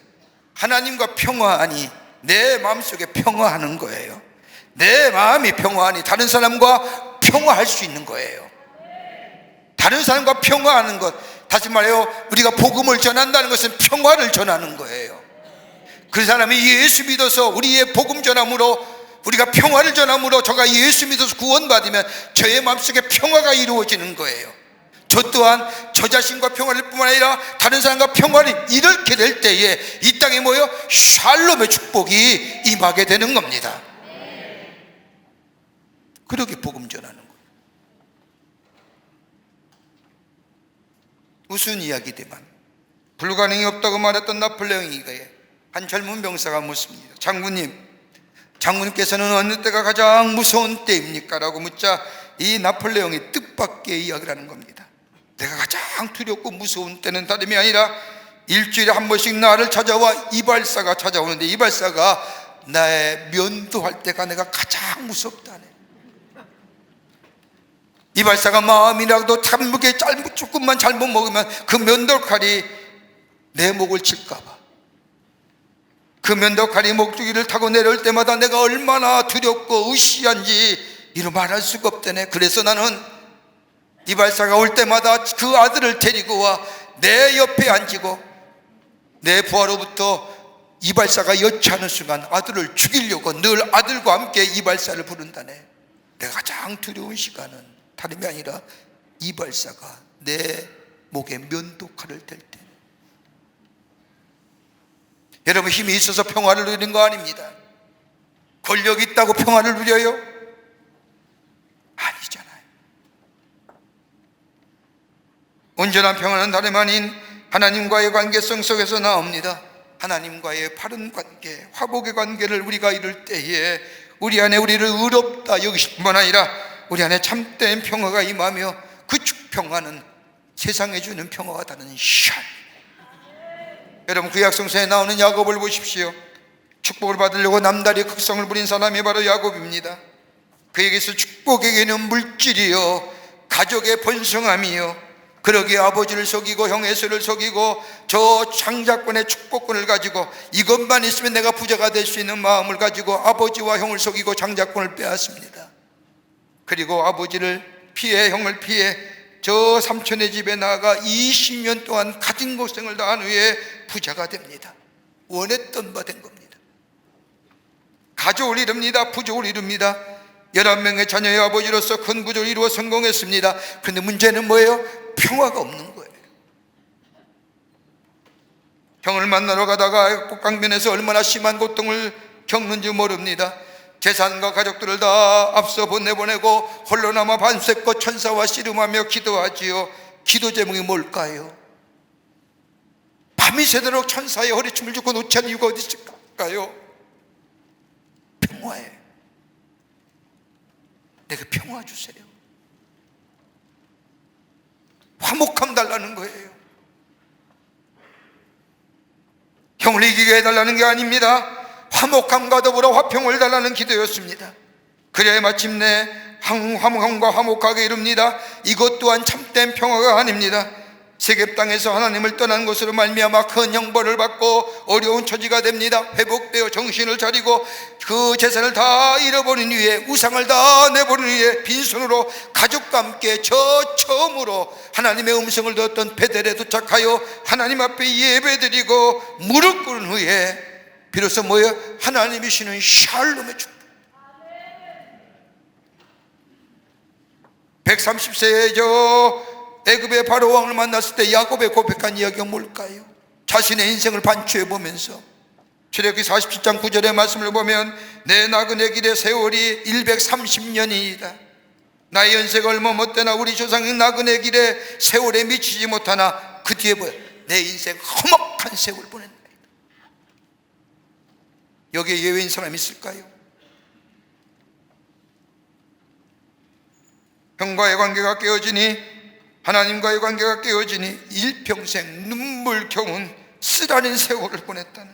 하나님과 평화하니 내 마음속에 평화하는 거예요. 내 마음이 평화하니 다른 사람과 평화할 수 있는 거예요. 다른 사람과 평화하는 것, 다시 말해요, 우리가 복음을 전한다는 것은 평화를 전하는 거예요. 그 사람이 예수 믿어서 우리의 복음 전함으로, 우리가 평화를 전함으로 저가 예수 믿어서 구원받으면 저의 마음속에 평화가 이루어지는 거예요. 저 또한 저 자신과 평화를 뿐만 아니라 다른 사람과 평화를 이렇게 될 때에 이 땅에 모여 샬롬의 축복이 임하게 되는 겁니다. 그렇게 복음 전하는 거예요. 우스운 이야기지만 불가능이 없다고 말했던 나폴레옹에게 한 젊은 병사가 묻습니다. 장군님께서는 어느 때가 가장 무서운 때입니까? 라고 묻자 이 나폴레옹이 뜻밖의 이야기를 하는 겁니다. 내가 가장 두렵고 무서운 때는 다름이 아니라 일주일에 한 번씩 나를 찾아와 이발사가 찾아오는데 이발사가 나의 면도할 때가 내가 가장 무섭다네. 이발사가 마음이라도 잘못게 조금만 잘못 먹으면 그 면도칼이 내 목을 칠까봐, 그 면도칼이 목줄기를 타고 내려올 때마다 내가 얼마나 두렵고 으시한지 이루 말할 수가 없다네. 그래서 나는 이발사가 올 때마다 그 아들을 데리고 와 내 옆에 앉히고 내 부하로부터 이발사가 여차하는 순간 아들을 죽이려고 늘 아들과 함께 이발사를 부른다네. 내가 가장 두려운 시간은 다름이 아니라 이발사가 내 목에 면도칼을 댈 때. 여러분, 힘이 있어서 평화를 누리는 거 아닙니다. 권력이 있다고 평화를 누려요? 아니잖아요. 온전한 평화는 다름 아닌 하나님과의 관계성 속에서 나옵니다. 하나님과의 바른 관계, 화복의 관계를 우리가 이룰 때에 우리 안에 우리를 의롭다 여기실 뿐만 아니라 우리 안에 참된 평화가 임하며 그 평화는 세상에 주는 평화와 다른 샬. 여러분, 구약성서에 나오는 야곱을 보십시오. 축복을 받으려고 남다리 극성을 부린 사람이 바로 야곱입니다. 그에게서 축복에게는 물질이요 가족의 번성함이요, 그러기에 아버지를 속이고 형 에서를 속이고 저 장자권의 축복권을 가지고 이것만 있으면 내가 부자가 될 수 있는 마음을 가지고 아버지와 형을 속이고 장자권을 빼앗습니다. 그리고 아버지를 피해 형을 피해 저 삼촌의 집에 나아가 20년 동안 가진 고생을 다한 후에 부자가 됩니다. 원했던 바 된 겁니다. 가족을 이룹니다. 부족을 이룹니다. 11명의 자녀의 아버지로서 큰 부족을 이루어 성공했습니다. 그런데 문제는 뭐예요? 평화가 없는 거예요. 형을 만나러 가다가 북강변에서 얼마나 심한 고통을 겪는지 모릅니다. 재산과 가족들을 다 앞서 보내보내고 홀로 남아 반석꽃 천사와 씨름하며 기도하지요. 기도 제목이 뭘까요? 밤이 새도록 천사의 허리춤을 줍고 놓지 않은 이유가 어디 있을까요? 평화예요. 내게 평화 주세요. 화목함 달라는 거예요. 형을 이기게 해달라는 게 아닙니다. 화목함과 더불어 화평을 달라는 기도였습니다. 그래야 마침내 화목함과 화목하게 이룹니다. 이것 또한 참된 평화가 아닙니다. 세겜 땅에서 하나님을 떠난 것으로 말미암아 큰 형벌을 받고 어려운 처지가 됩니다. 회복되어 정신을 차리고 그 재산을 다 잃어버린 후에 우상을 다 내버린 후에 빈손으로 가족과 함께 처음으로 하나님의 음성을 듣던 베델에 도착하여 하나님 앞에 예배드리고 무릎 꿇은 후에 비로소 뭐예요? 하나님이 주시는 샬롬의 축복. 130세에 저 애굽의 바로 왕을 만났을 때 야곱의 고백한 이야기가 뭘까요? 자신의 인생을 반추해 보면서 출애굽기 47장 9절의 말씀을 보면 내 나그네 길의 세월이 130년이다. 나의 연세가 얼마 못되나 우리 조상의 나그네 길의 세월에 미치지 못하나 그 뒤에 뭐야? 내 인생 험악한 세월 보낸다. 여기에 예외인 사람이 있을까요? 형과의 관계가 깨어지니, 하나님과의 관계가 깨어지니 일평생 눈물겨운 쓰라린 세월을 보냈다는,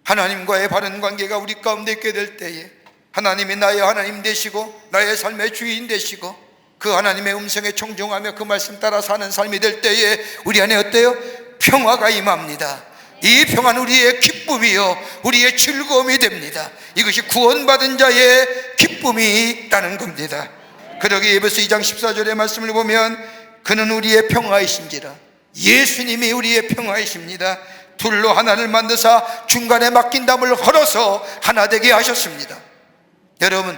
하나님과의 바른 관계가 우리 가운데 있게 될 때에 하나님이 나의 하나님 되시고 나의 삶의 주인 되시고 그 하나님의 음성에 청종하며 그 말씀 따라 사는 삶이 될 때에 우리 안에 어때요? 평화가 임합니다. 이 평화는 우리의 기쁨이요 우리의 즐거움이 됩니다. 이것이 구원받은 자의 기쁨이 있다는 겁니다. 그러기 에베소 2장 14절의 말씀을 보면 그는 우리의 평화이신지라, 예수님이 우리의 평화이십니다. 둘로 하나를 만드사 중간에 막힌 담을 헐어서 하나 되게 하셨습니다. 여러분,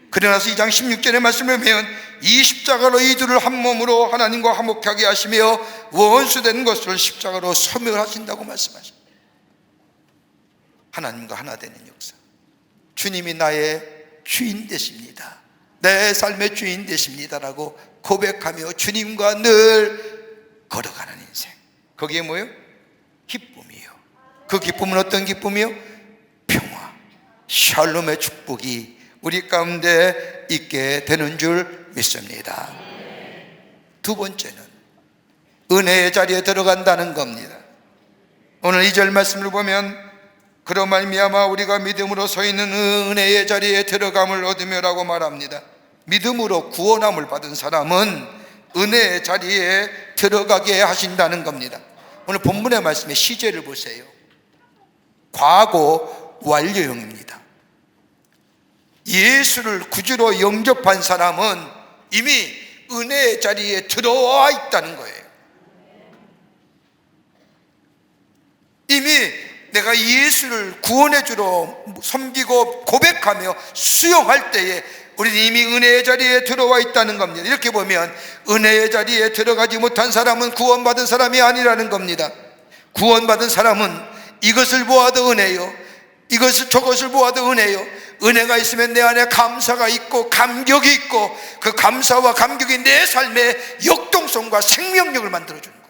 그러나서 2장 16절의 말씀을 보면 이 십자가로 이 둘을 한 몸으로 하나님과 화목하게 하시며 원수된 것을 십자가로 소멸하신다고 말씀하십니다. 하나님과 하나 되는 역사. 주님이 나의 주인 되십니다. 내 삶의 주인 되십니다라고 고백하며 주님과 늘 걸어가는 인생. 거기에 뭐예요? 기쁨이요. 그 기쁨은 어떤 기쁨이요? 평화, 샬롬의 축복이 우리 가운데 있게 되는 줄 믿습니다. 두 번째는 은혜의 자리에 들어간다는 겁니다. 오늘 2절 말씀을 보면 그로 말미암아 우리가 믿음으로 서 있는 은혜의 자리에 들어감을 얻으며라고 말합니다. 믿음으로 구원함을 받은 사람은 은혜의 자리에 들어가게 하신다는 겁니다. 오늘 본문의 말씀의 시제를 보세요. 과거 완료형입니다. 예수를 구주로 영접한 사람은 이미 은혜의 자리에 들어와 있다는 거예요. 이미 내가 예수를 구원의 주로 섬기고 고백하며 수용할 때에 우리는 이미 은혜의 자리에 들어와 있다는 겁니다. 이렇게 보면 은혜의 자리에 들어가지 못한 사람은 구원받은 사람이 아니라는 겁니다. 구원받은 사람은 이것을 보아도 은혜요, 이것을 저것을 보아도 은혜요, 은혜가 있으면 내 안에 감사가 있고 감격이 있고 그 감사와 감격이 내 삶의 역동성과 생명력을 만들어주는 거예요.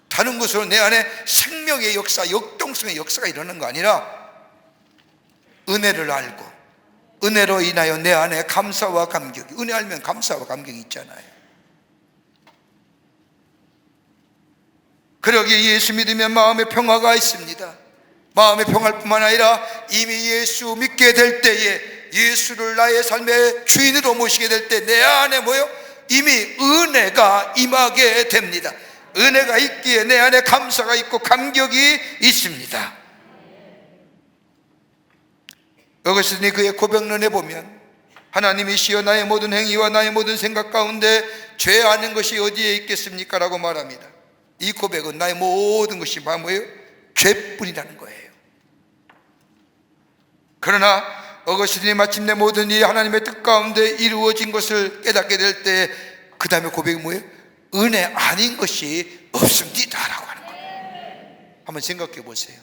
다른 것으로 내 안에 생명의 역사, 역동성의 역사가 일어나는 거 아니라 은혜를 알고 은혜로 인하여 내 안에 감사와 감격이, 은혜 알면 감사와 감격이 있잖아요. 그러기에 예수 믿으면 마음의 평화가 있습니다. 마음의 평화일 뿐만 아니라 이미 예수 믿게 될 때에 예수를 나의 삶의 주인으로 모시게 될 때 내 안에 뭐요? 이미 은혜가 임하게 됩니다. 은혜가 있기에 내 안에 감사가 있고 감격이 있습니다. 어거스틴이 그의 고백론에 보면 하나님이시여 나의 모든 행위와 나의 모든 생각 가운데 죄 아는 것이 어디에 있겠습니까? 라고 말합니다. 이 고백은 나의 모든 것이 뭐예요? 죄뿐이라는 거예요. 그러나 어거스틴이 마침내 모든 일이 하나님의 뜻 가운데 이루어진 것을 깨닫게 될 때 그 다음에 고백이 뭐예요? 은혜 아닌 것이 없습니다 라고 하는 거예요. 한번 생각해 보세요.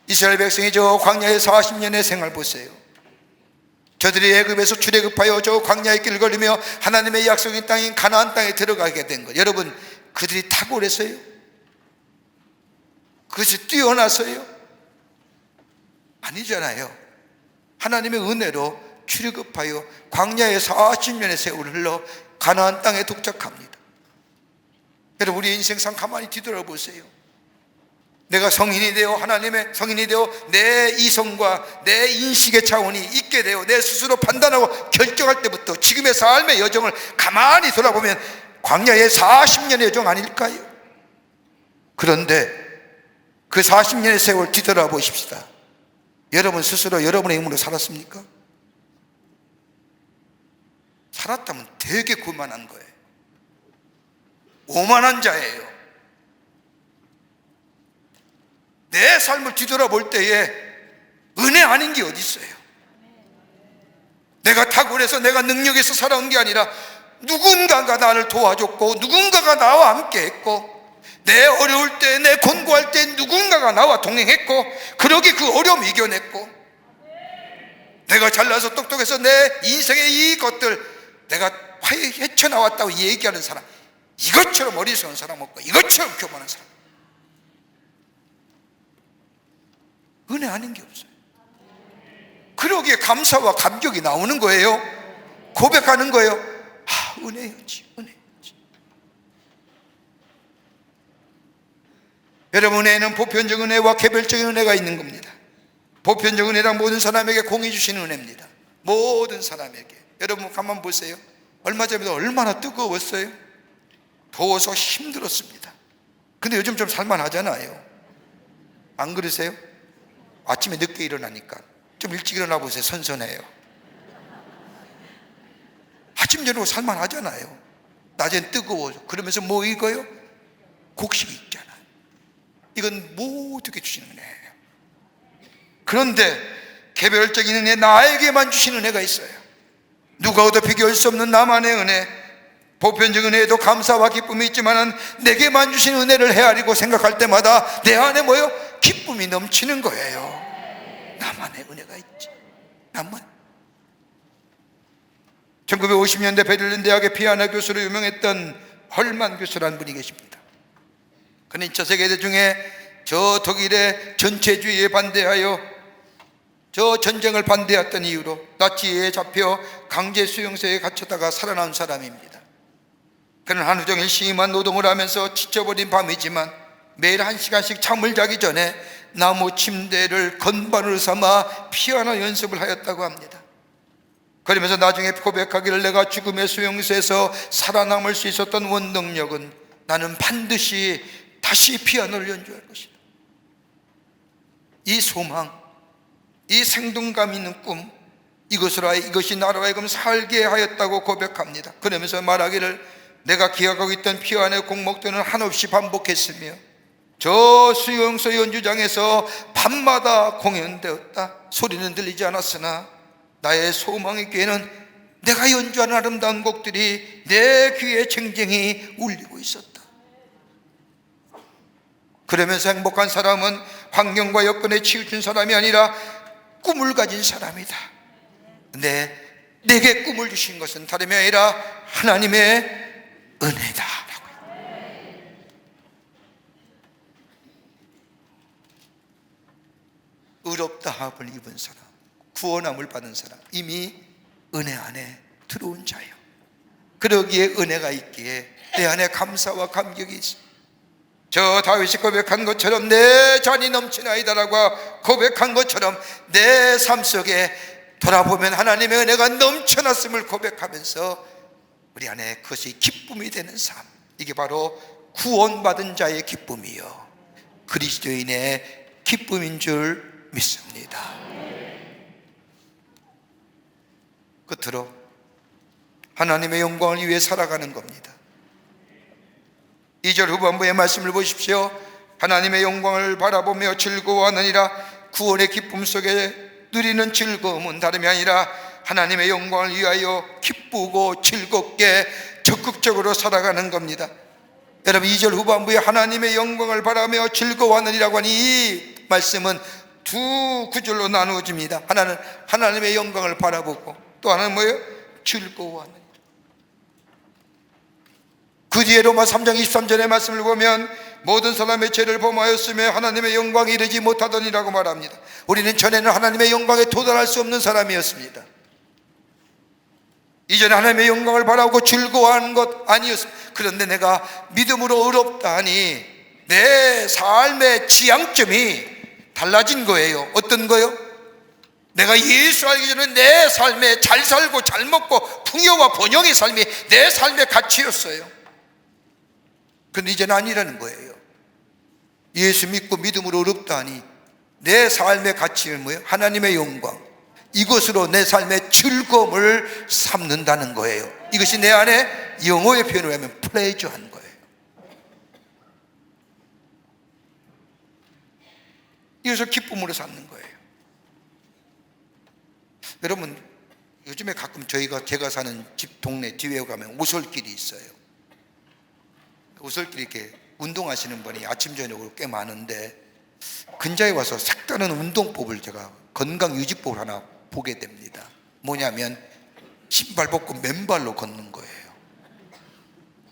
이스라엘 백성이 저 광야의 40년의 생활 보세요. 저들이 애굽에서 출애굽하여 저 광야의 길을 걸으며 하나님의 약속인 땅인 가나안 땅에 들어가게 된 것, 여러분 그들이 탁월해서요? 그것이 뛰어나서요? 아니잖아요. 하나님의 은혜로 출애굽하여 광야의 40년의 세월을 흘러 가나안 땅에 도착합니다. 여러분 우리 인생상 가만히 뒤돌아보세요. 내가 성인이 되어 하나님의 성인이 되어 내 이성과 내 인식의 차원이 있게 되어 내 스스로 판단하고 결정할 때부터 지금의 삶의 여정을 가만히 돌아보면 광야의 40년의 여정 아닐까요? 그런데 그 40년의 세월 뒤돌아보십시다. 여러분 스스로 여러분의 힘으로 살았습니까? 살았다면 되게 고만한 거예요. 오만한 자예요. 내 삶을 뒤돌아볼 때에 은혜 아닌 게 어디 있어요? 내가 탁월해서 내가 능력해서 살아온 게 아니라 누군가가 나를 도와줬고 누군가가 나와 함께 했고 내 어려울 때, 내 곤고할 때 누군가가 나와 동행했고 그러기 그 어려움 이겨냈고 내가 잘나서 똑똑해서 내 인생의 이 것들 내가 헤쳐나왔다고 얘기하는 사람, 이것처럼 어리석은 사람 없고 이것처럼 교만한 사람, 은혜 아닌 게 없어요. 그러기에 감사와 감격이 나오는 거예요. 고백하는 거예요. 은혜였지, 은혜였지. 여러분, 은혜는 보편적 은혜와 개별적인 은혜가 있는 겁니다. 보편적 은혜란 모든 사람에게 공히 주시는 은혜입니다. 모든 사람에게. 여러분 가만 보세요. 얼마 전에도 얼마나 뜨거웠어요. 더워서 힘들었습니다. 근데 요즘 좀 살만하잖아요. 안 그러세요? 아침에 늦게 일어나니까 좀 일찍 일어나 보세요. 선선해요. 아침 저녁으로 살만하잖아요. 낮엔 뜨거워서. 그러면서 뭐 익어요? 곡식이 있잖아요. 이건 모두에게 주시는 은혜예요. 그런데 개별적인 은혜, 나에게만 주시는 은혜가 있어요. 누구와도 비교할 수 없는 나만의 은혜. 보편적 은혜에도 감사와 기쁨이 있지만 내게만 주신 은혜를 헤아리고 생각할 때마다 내 안에 뭐요? 기쁨이 넘치는 거예요. 나만의 은혜가 있지. 나만. 1950년대 베를린 대학의 피아노 교수로 유명했던 헐만 교수라는 분이 계십니다. 그는 2차 세계대전 중에 저 독일의 전체주의에 반대하여 저 전쟁을 반대했던 이유로 나치에 잡혀 강제 수용소에 갇혔다가 살아난 사람입니다. 그는 하루 종일 심한 노동을 하면서 지쳐버린 밤이지만 매일 1시간씩 잠을 자기 전에 나무 침대를 건반으로 삼아 피아노 연습을 하였다고 합니다. 그러면서 나중에 고백하기를 내가 죽음의 수용소에서 살아남을 수 있었던 원동력은 나는 반드시 다시 피아노를 연주할 것이다. 이 소망, 이 생동감 있는 꿈, 이것이 나로 하여금 살게 하였다고 고백합니다. 그러면서 말하기를 내가 기억하고 있던 피아노의 곡목들은 한없이 반복했으며 저 수용소 연주장에서 밤마다 공연되었다. 소리는 들리지 않았으나 나의 소망의 귀에는 내가 연주하는 아름다운 곡들이 내 귀에 쟁쟁이 울리고 있었다. 그러면서 행복한 사람은 환경과 여건에 치우친 사람이 아니라 꿈을 가진 사람이다. 근데 내게 꿈을 주신 것은 다름이 아니라 하나님의 은혜다. 의롭다 함을 입은 사람, 구원함을 받은 사람, 이미 은혜 안에 들어온 자요. 그러기에 은혜가 있기에 내 안에 감사와 감격이 있어. 저 다윗이 고백한 것처럼 내 잔이 넘치나이다라고 고백한 것처럼 내 삶 속에 돌아보면 하나님의 은혜가 넘쳐났음을 고백하면서 우리 안에 그것이 기쁨이 되는 삶, 이게 바로 구원받은 자의 기쁨이요 그리스도인의 기쁨인 줄 믿습니다. 끝으로 하나님의 영광을 위해 살아가는 겁니다. 2절 후반부의 말씀을 보십시오. 하나님의 영광을 바라보며 즐거워하느니라. 구원의 기쁨 속에 누리는 즐거움은 다름이 아니라 하나님의 영광을 위하여 기쁘고 즐겁게 적극적으로 살아가는 겁니다. 여러분, 2절 후반부에 하나님의 영광을 바라며 즐거워하느니라고 하니 이 말씀은 두 구절로 나누어집니다. 하나는 하나님의 영광을 바라보고 또 하나는 뭐예요? 즐거워하느니라. 그 뒤에 로마 3장 23절의 말씀을 보면 모든 사람의 죄를 범하였으며 하나님의 영광에 이르지 못하더니라고 말합니다. 우리는 전에는 하나님의 영광에 도달할 수 없는 사람이었습니다. 이전에 하나님의 영광을 바라고 즐거워하는 것 아니었습니다. 그런데 내가 믿음으로 의롭다 하니 내 삶의 지향점이 달라진 거예요. 어떤 거요? 내가 예수 알기 전에 내 삶에 잘 살고 잘 먹고 풍요와 번영의 삶이 내 삶의 가치였어요. 그런데 이제는 아니라는 거예요. 예수 믿고 믿음으로 의롭다 하니 내 삶의 가치는 뭐예요? 하나님의 영광, 이것으로 내 삶의 즐거움을 삼는다는 거예요. 이것이 내 안에 영어의 표현을 하면 플레저한 거예요. 이것을 기쁨으로 삼는 거예요. 여러분, 요즘에 가끔 제가 사는 집 동네 뒤에 가면 오솔길이 있어요. 오솔길 이렇게 운동하시는 분이 아침 저녁으로 꽤 많은데 근자에 와서 색다른 운동법을 제가 건강유지법을 하나 보게 됩니다. 뭐냐면 신발 벗고 맨발로 걷는 거예요.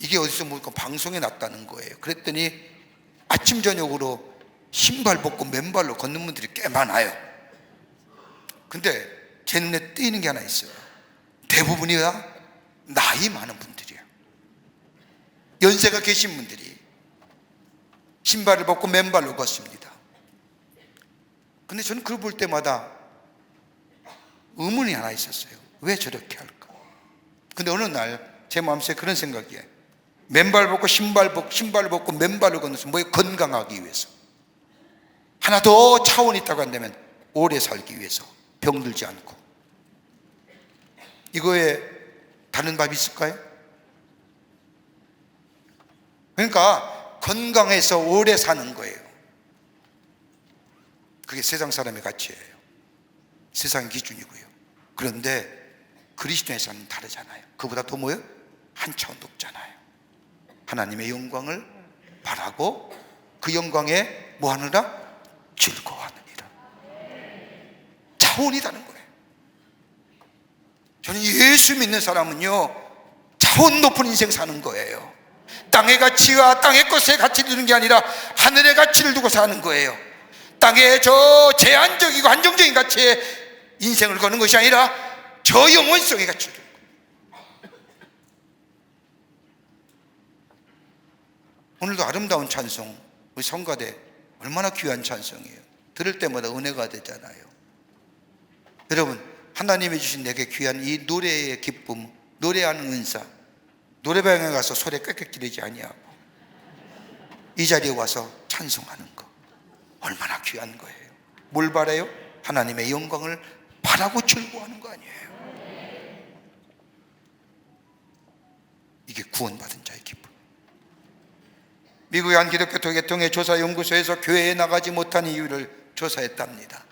이게 어디서 보니까 방송에 났다는 거예요. 그랬더니 아침 저녁으로 신발 벗고 맨발로 걷는 분들이 꽤 많아요. 근데 제 눈에 띄는 게 하나 있어요. 대부분이 다 나이 많은 분들이에요. 연세가 계신 분들이 신발을 벗고 맨발로 걷습니다. 근데 저는 그걸 볼 때마다 의문이 하나 있었어요. 왜 저렇게 할까? 근데 어느 날 제 마음속에 그런 생각이에요. 맨발 벗고 신발을 벗고 맨발로 걷는 것은 뭐예요? 건강하기 위해서. 하나 더 차원이 있다고 한다면 오래 살기 위해서, 병들지 않고. 이거에 다른 답이 있을까요? 그러니까 건강해서 오래 사는 거예요. 그게 세상 사람의 가치예요. 세상 기준이고요. 그런데 그리스도에서는 다르잖아요. 그보다 더 뭐예요? 한 차원 높잖아요. 하나님의 영광을 바라고 그 영광에 뭐 하느라? 즐거워하느니라. 차원이 다른 거예요. 저는 예수 믿는 사람은요, 차원 높은 인생 사는 거예요. 땅의 가치와 땅의 것에 가치를 두는 게 아니라 하늘의 가치를 두고 사는 거예요. 땅의 저 제한적이고 한정적인 가치에 인생을 거는 것이 아니라 저 영원성의 가치를 두는 거예요. 오늘도 아름다운 찬송, 우리 성가대 얼마나 귀한 찬송이에요. 들을 때마다 은혜가 되잖아요. 여러분, 하나님이 주신 내게 귀한 이 노래의 기쁨, 노래하는 은사, 노래방에 가서 소리 꽥꽥 지르지 아니하고 이 자리에 와서 찬송하는 거 얼마나 귀한 거예요. 뭘 바라요? 하나님의 영광을 바라고 즐거워하는 거 아니에요. 이게 구원받은 자의 기쁨. 미국의 한 기독교 계통의 조사연구소에서 교회에 나가지 못한 이유를 조사했답니다.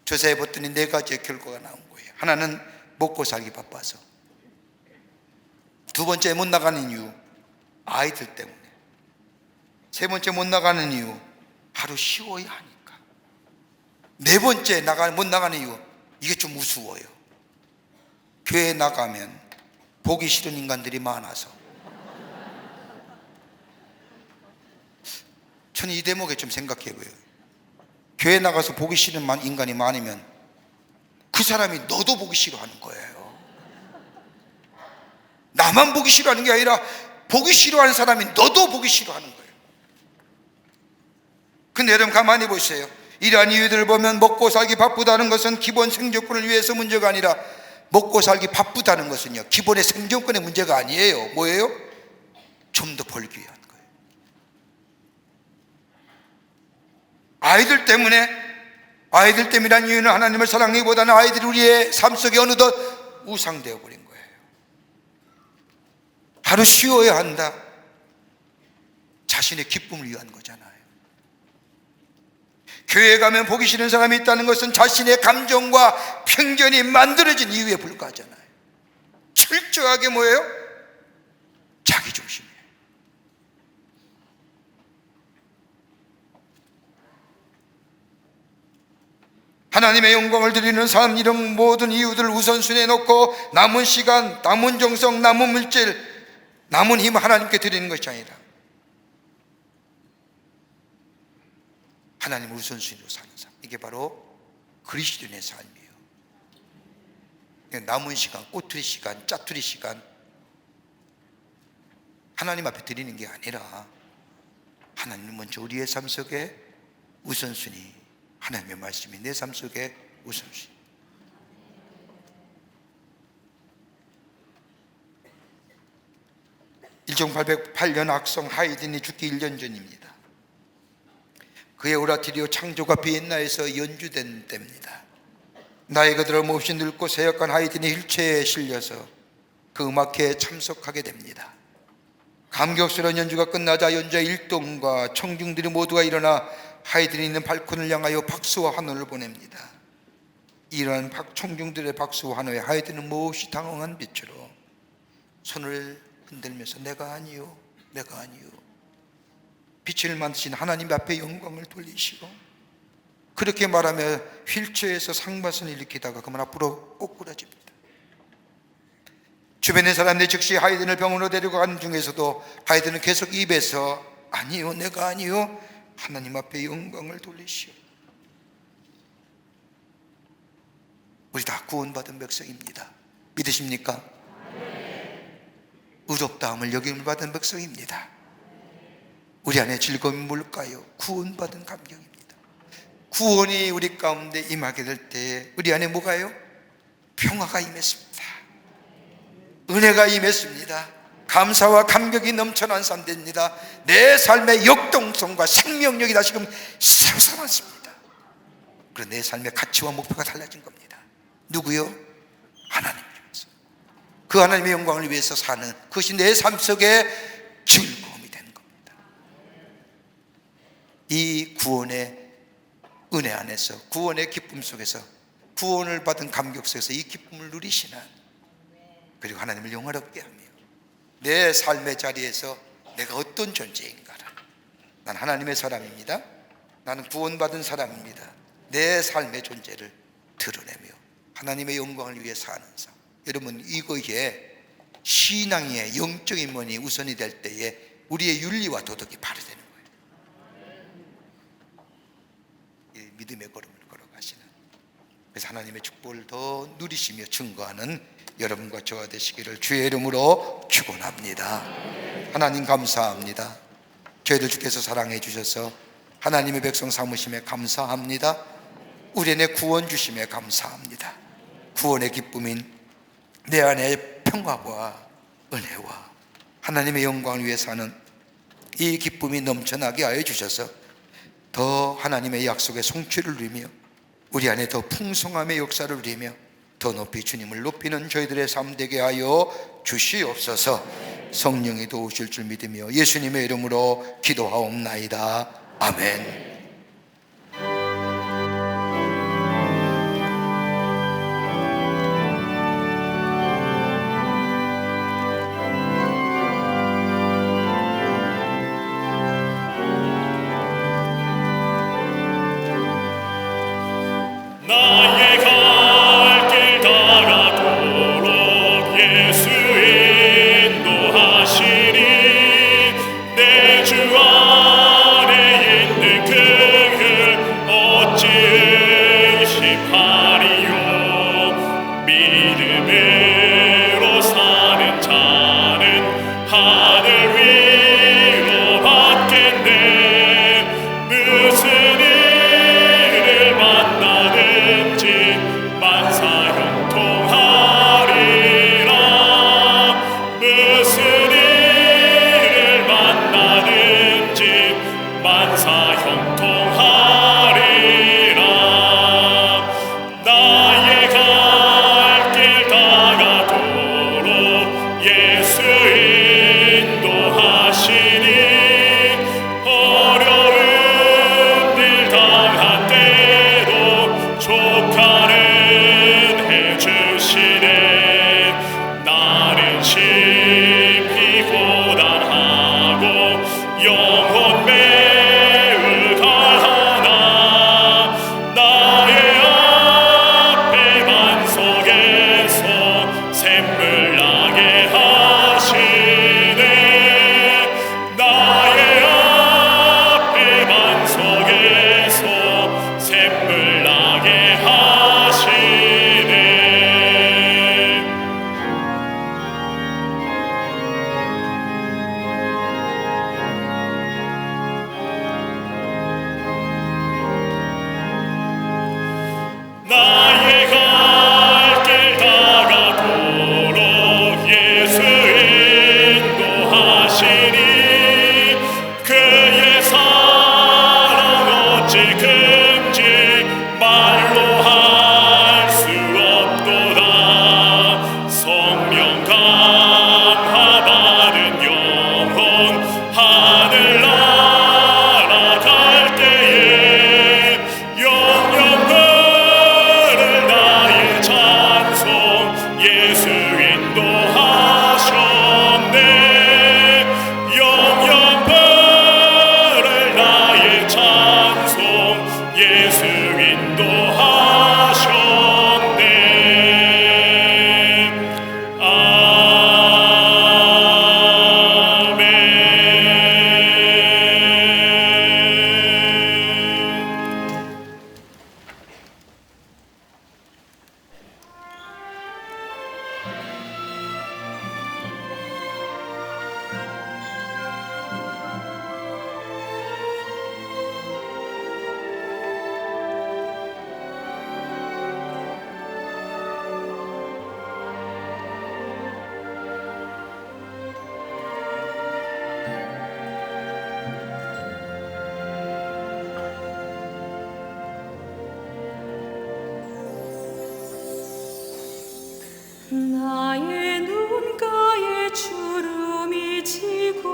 조사해 봤더니 4가지의 결과가 나온 거예요. 하나는 먹고 살기 바빠서, 두 번째 못 나가는 이유 아이들 때문에, 세 번째 못 나가는 이유 하루 쉬어야 하니까, 네 번째 못 나가는 이유 이게 좀 우스워요. 교회에 나가면 보기 싫은 인간들이 많아서. 저는 이 대목에 좀 생각해 보여요. 교회 나가서 보기 싫은 인간이 많으면 그 사람이 너도 보기 싫어하는 거예요. 나만 보기 싫어하는 게 아니라 보기 싫어하는 사람이 너도 보기 싫어하는 거예요. 근데 여러분 가만히 보세요. 이러한 이유들을 보면 먹고 살기 바쁘다는 것은 기본 생존권을 위해서 문제가 아니라, 먹고 살기 바쁘다는 것은요, 기본의 생존권의 문제가 아니에요. 뭐예요? 좀 더 벌기 위한 거예요. 아이들 때문이란 이유는 하나님을 사랑하기보다는 아이들이 우리의 삶 속에 어느덧 우상되어 버린 거예요. 하루 쉬어야 한다. 자신의 기쁨을 위한 거잖아요. 교회에 가면 보기 싫은 사람이 있다는 것은 자신의 감정과 편견이 만들어진 이유에 불과하잖아요. 철저하게 뭐예요? 자기 중심이에요. 하나님의 영광을 드리는 삶, 이런 모든 이유들을 우선순위에 놓고 남은 시간, 남은 정성, 남은 물질, 남은 힘 하나님께 드리는 것이 아니라 하나님을 우선순위로 사는 삶, 이게 바로 그리스도인의 삶이에요. 남은 시간, 꼬투리 시간, 짜투리 시간 하나님 앞에 드리는 게 아니라 하나님 먼저 우리의 삶 속에 우선순위, 하나님의 말씀이 내 삶 속에 우선순위. (1808년) 악성 하이든이 죽기 1년 전입니다. 그의 오라토리오 창조가 비엔나에서 연주된 때입니다. 나이가 들어 몹시 늙고 세역한 하이든이 휠체어에 실려서 그 음악회에 참석하게 됩니다. 감격스러운 연주가 끝나자 연주자 일동과 청중들이 모두가 일어나 하이든이 있는 발코니를 향하여 박수와 환호를 보냅니다. 이러한 총경들의 박수와 환호에 하이드는 몹시 당황한 빛으로 손을 흔들면서 내가 아니요, 내가 아니요, 빛을 만드신 하나님 앞에 영광을 돌리시고, 그렇게 말하며 휠체어에서 상반선을 일으키다가 그만 앞으로 꼬꾸라집니다. 주변의 사람들이 즉시 하이든을 병원으로 데려가는 중에서도 하이든은 계속 입에서 아니요, 내가 아니요, 하나님 앞에 영광을 돌리시오. 우리 다 구원받은 백성입니다. 믿으십니까? 의롭다함을 여김을 받은 백성입니다. 우리 안에 즐거움이 뭘까요? 구원받은 감격입니다. 구원이 우리 가운데 임하게 될 때에 우리 안에 뭐가요? 평화가 임했습니다. 은혜가 임했습니다. 감사와 감격이 넘쳐난 삶 됩니다. 내 삶의 역동성과 생명력이 다시금 솟아났습니다. 그리고 내 삶의 가치와 목표가 달라진 겁니다. 누구요? 하나님을 위해서, 그 하나님의 영광을 위해서 사는 그것이 내 삶 속에 즐거움이 되는 겁니다. 이 구원의 은혜 안에서, 구원의 기쁨 속에서, 구원을 받은 감격 속에서 이 기쁨을 누리시는, 그리고 하나님을 영화롭게 하며 내 삶의 자리에서 내가 어떤 존재인가를, 난 하나님의 사람입니다, 나는 구원받은 사람입니다, 내 삶의 존재를 드러내며 하나님의 영광을 위해 사는 삶. 여러분, 이거에 신앙의 영적인 면이 우선이 될 때에 우리의 윤리와 도덕이 발휘되는 거예요. 믿음의 걸음을 걸어가시는, 그래서 하나님의 축복을 더 누리시며 증거하는 여러분과 저와 되시기를 주의 이름으로 축원합니다. 하나님 감사합니다. 저희들 주께서 사랑해 주셔서 하나님의 백성 삼으심에 감사합니다. 우리 안에 구원 주심에 감사합니다. 구원의 기쁨인 내 안에 평화와 은혜와 하나님의 영광을 위해 사는 이 기쁨이 넘쳐나게 하여 주셔서 더 하나님의 약속의 성취를 누리며 우리 안에 더 풍성함의 역사를 누리며 더 높이 주님을 높이는 저희들의 삶 되게 하여 주시옵소서. 성령이 도우실 줄 믿으며 예수님의 이름으로 기도하옵나이다. 아멘. 나의 갈 길 다가도록 예수 인도하시니 내 주 안에 있는 그를 어찌 의심하리요. 믿음으로 사는 자는 하늘 위로 받겠네. 무슨 일을 만나든지 만사 형통하리라. 무슨 일을 만나든지 만사 형통하리라. 나의 갈 길 다 나의 눈가에 주름이 지고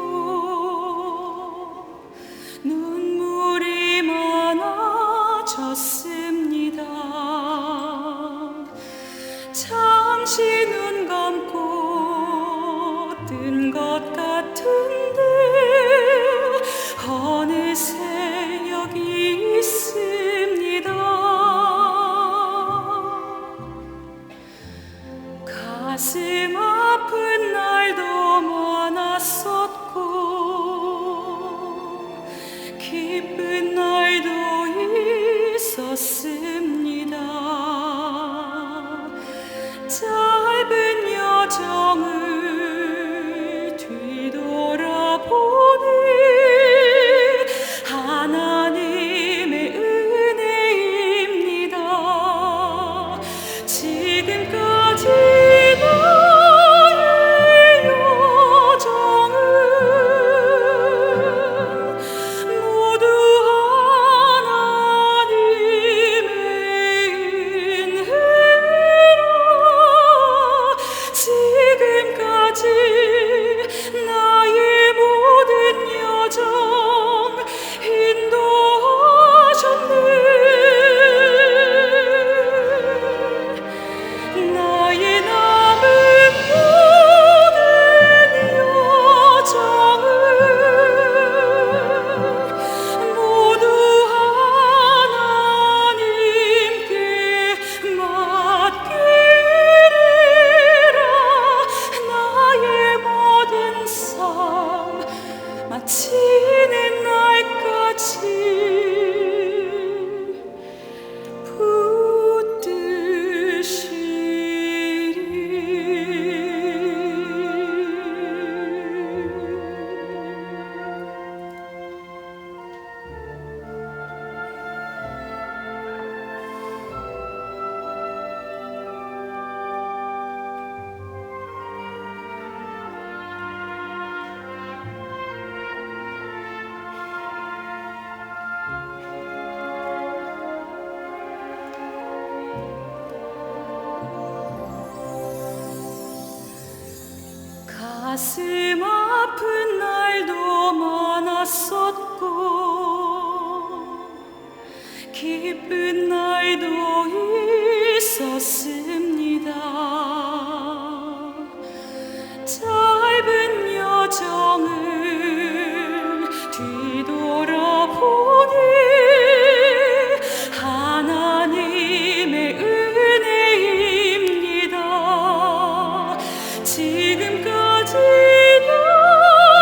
눈물이 많아졌습니다. 잠시 눈 감고 뜬 것 같은데 어느새 여기 있습니다. 가슴 아픈 날도 많았었고 기쁜 날도 있었습니다. 짧은 여정을 뒤돌아보니 하나님의 은혜입니다. 지금까지 나의 여정은 모두 하나님의 은혜라. 지금까지 나의 모든 여정 인도하셨네. 나의 남은 모든 여정을 모두 하나님께 맡기리라. 나의 모든 삶 마치는 날까지 가슴 아픈 날도 많았었고 기쁜 날도 있었습니다. 짧은 여정을 뒤돌아보니 하나님의 은혜입니다. 지금까지 나의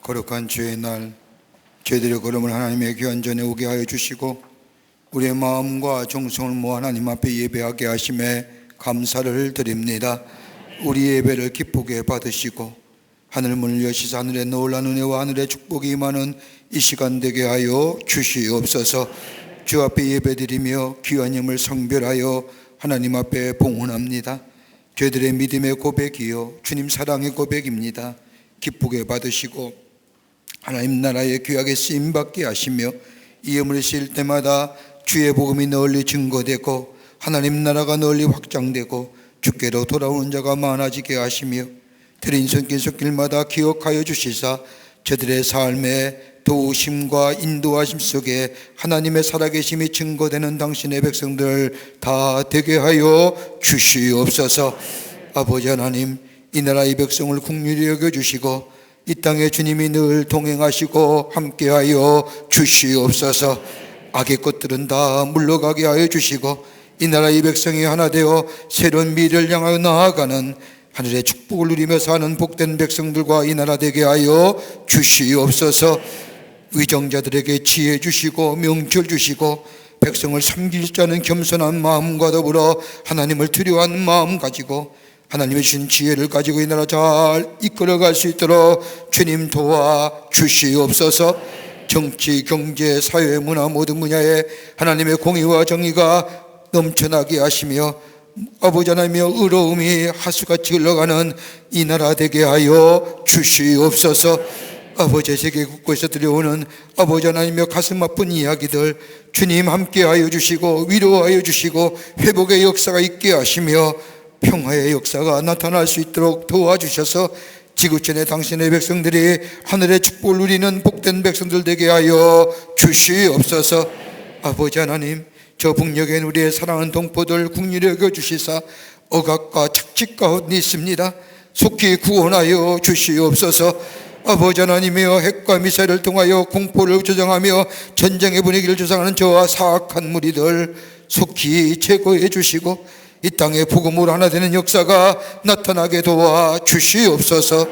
거룩한 주의 날 저희들의 걸음을 하나님의 귀한 전에 오게 하여 주시고 우리의 마음과 정성을 모아 하나님 앞에 예배하게 하심에 감사를 드립니다. 우리 예배를 기쁘게 받으시고 하늘 문을 여시사 하늘의 놀라운 은혜와 하늘의 축복이 임하는 이 시간 되게 하여 주시옵소서. 주 앞에 예배드리며 귀한 힘을 성별하여 하나님 앞에 봉헌합니다. 저희들의 믿음의 고백이요 주님 사랑의 고백입니다. 기쁘게 받으시고 하나님 나라의 귀하게 쓰임받게 하시며 이 예물을 실 때마다 주의 복음이 널리 증거되고 하나님 나라가 널리 확장되고 주께로 돌아오는 자가 많아지게 하시며 드린 손길 손길마다 기억하여 주시사 저들의 삶에 도우심과 인도하심 속에 하나님의 살아계심이 증거되는 당신의 백성들 다 되게 하여 주시옵소서. 아버지 하나님, 이 나라의 백성을 긍휼히 여겨주시고 이 땅에 주님이 늘 동행하시고 함께하여 주시옵소서. 악의 것들은 다 물러가게 하여 주시고 이 나라의 백성이 하나 되어 새로운 미래를 향하여 나아가는 하늘의 축복을 누리며 사는 복된 백성들과 이 나라 되게 하여 주시옵소서. 위정자들에게 지혜 주시고 명철 주시고 백성을 섬길 줄 아는 겸손한 마음과 더불어 하나님을 두려워하는 마음 가지고 하나님의 주신 지혜를 가지고 이 나라 잘 이끌어갈 수 있도록 주님 도와 주시옵소서. 정치, 경제, 사회, 문화 모든 분야에 하나님의 공의와 정의가 넘쳐나게 하시며 아버지 하나님의 의로움이 하수같이 흘러가는 이 나라 되게 하여 주시옵소서. 아버지 세계 곳곳에서 들려오는 아버지 하나님의 가슴 아픈 이야기들 주님 함께하여 주시고 위로하여 주시고 회복의 역사가 있게 하시며 평화의 역사가 나타날 수 있도록 도와주셔서 지구촌의 당신의 백성들이 하늘의 축복을 누리는 복된 백성들 되게 하여 주시옵소서. 아버지 하나님, 저 북녘엔 우리의 사랑하는 동포들 긍휼히 여겨주시사 억압과 착취 가운데 있습니다. 속히 구원하여 주시옵소서. 아버지 하나님이여, 핵과 미사일을 통하여 공포를 조장하며 전쟁의 분위기를 조장하는 저와 사악한 무리들 속히 제거해 주시고 이 땅에 복음으로 하나 되는 역사가 나타나게 도와 주시옵소서.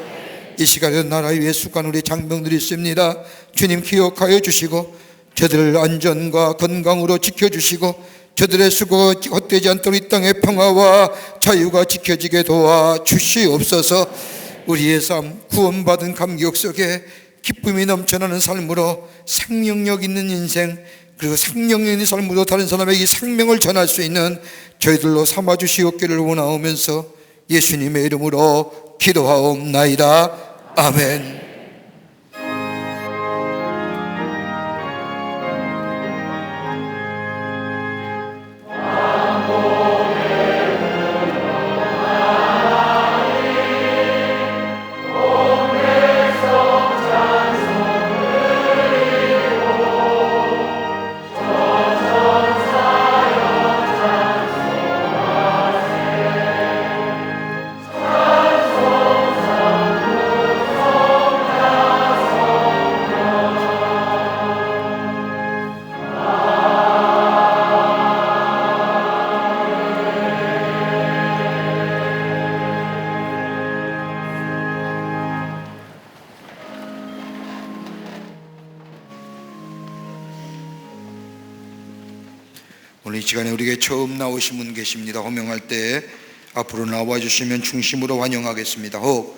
이 시간에 나라 위에 수고한 우리 장병들이 있습니다. 주님 기억하여 주시고 저들을 안전과 건강으로 지켜주시고 저들의 수고가 헛되지 않도록 이 땅의 평화와 자유가 지켜지게 도와 주시옵소서. 우리의 삶 구원받은 감격 속에 기쁨이 넘쳐나는 삶으로 생명력 있는 인생 그리고 생명력 있는 삶으로 다른 사람에게 이 생명을 전할 수 있는 저희들로 삼아주시옵기를 원하오면서 예수님의 이름으로 기도하옵나이다. 아멘. 오늘 이 시간에 우리에게 처음 나오신 분 계십니다. 호명할 때 앞으로 나와주시면 중심으로 환영하겠습니다. 혹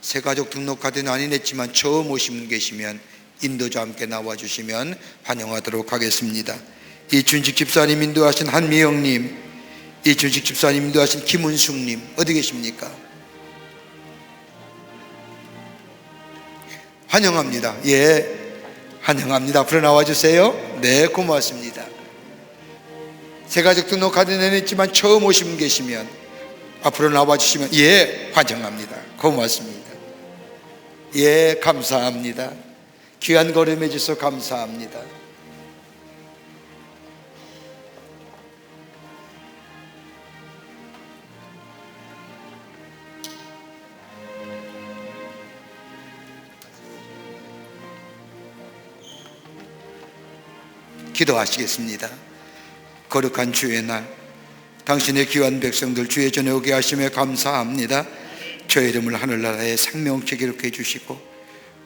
새가족 등록 카드는 아닌 했지만 처음 오신 분 계시면 인도자 함께 나와주시면 환영하도록 하겠습니다. 이춘식 집사님 인도하신 한미영님, 이춘식 집사님 인도하신 김은숙님 어디 계십니까? 환영합니다. 예, 환영합니다. 앞으로 나와주세요. 네, 고맙습니다. 새가족 등록 카드 내냈지만 처음 오신 분 계시면 앞으로 나와주시면 예, 환영합니다. 고맙습니다. 예, 감사합니다. 귀한 걸음 해주셔서 감사합니다. 기도하시겠습니다. 거룩한 주의 날 당신의 귀한 백성들 주의 전에 오게 하심에 감사합니다. 저의 이름을 하늘나라의 생명책 기록해 주시고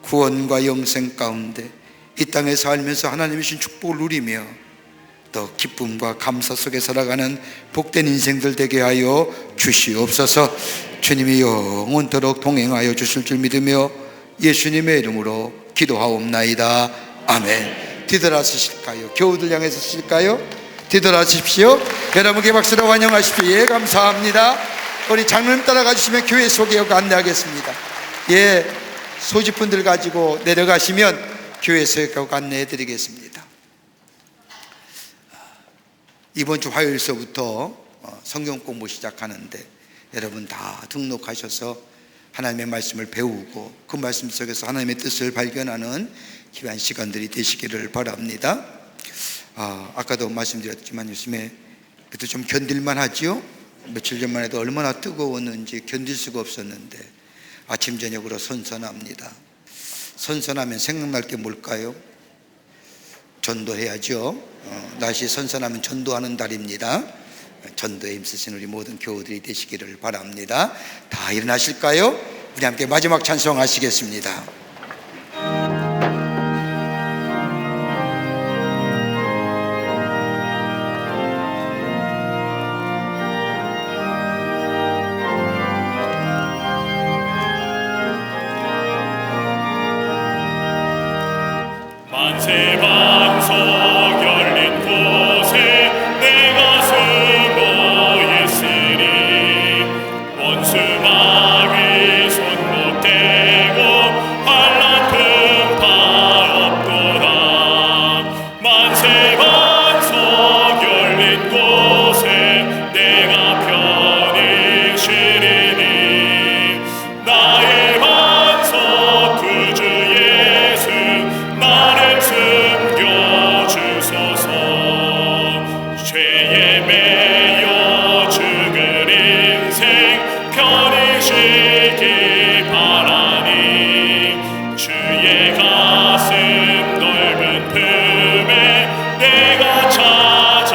구원과 영생 가운데 이 땅에 살면서 하나님의 주신 축복을 누리며 또 기쁨과 감사 속에 살아가는 복된 인생들 되게 하여 주시옵소서. 주님이 영원토록 동행하여 주실 줄 믿으며 예수님의 이름으로 기도하옵나이다. 아멘. 뒤돌아서실까요? 교우들 향해서 쓰실까요? 뒤돌아서십시오. 여러분께 박수로 환영하십시오. 예, 감사합니다. 우리 장로님 따라가 주시면 교회 소개하고 안내하겠습니다. 예, 소지품들 가지고 내려가시면 교회 소개하고 안내해 드리겠습니다. 이번 주 화요일서부터 성경 공부 시작하는데 여러분 다 등록하셔서 하나님의 말씀을 배우고 그 말씀 속에서 하나님의 뜻을 발견하는 귀한 시간들이 되시기를 바랍니다. 아까도 말씀드렸지만 요즘에 그래도 좀 견딜만 하지요. 며칠 전만 해도 얼마나 뜨거웠는지 견딜 수가 없었는데 아침 저녁으로 선선합니다. 선선하면 생각날 게 뭘까요? 전도해야죠. 날씨 선선하면 전도하는 달입니다. 전도에 힘쓰신 우리 모든 교우들이 되시기를 바랍니다. 다 일어나실까요? 우리 함께 마지막 찬송하시겠습니다. 만세 반석 열린 곳에 내 가슴 모였으니 원수 마귀 손 못 대고 환난 풍파 없도다. 만세 반석 열린 곳에 내가 편히 쉬리니 나의 반석 구주 예수 나를 숨겨주소서. 죄에 매여 죽을 인생 편히 쉬기 바라니 주의 가슴 넓은 품에 내가 찾아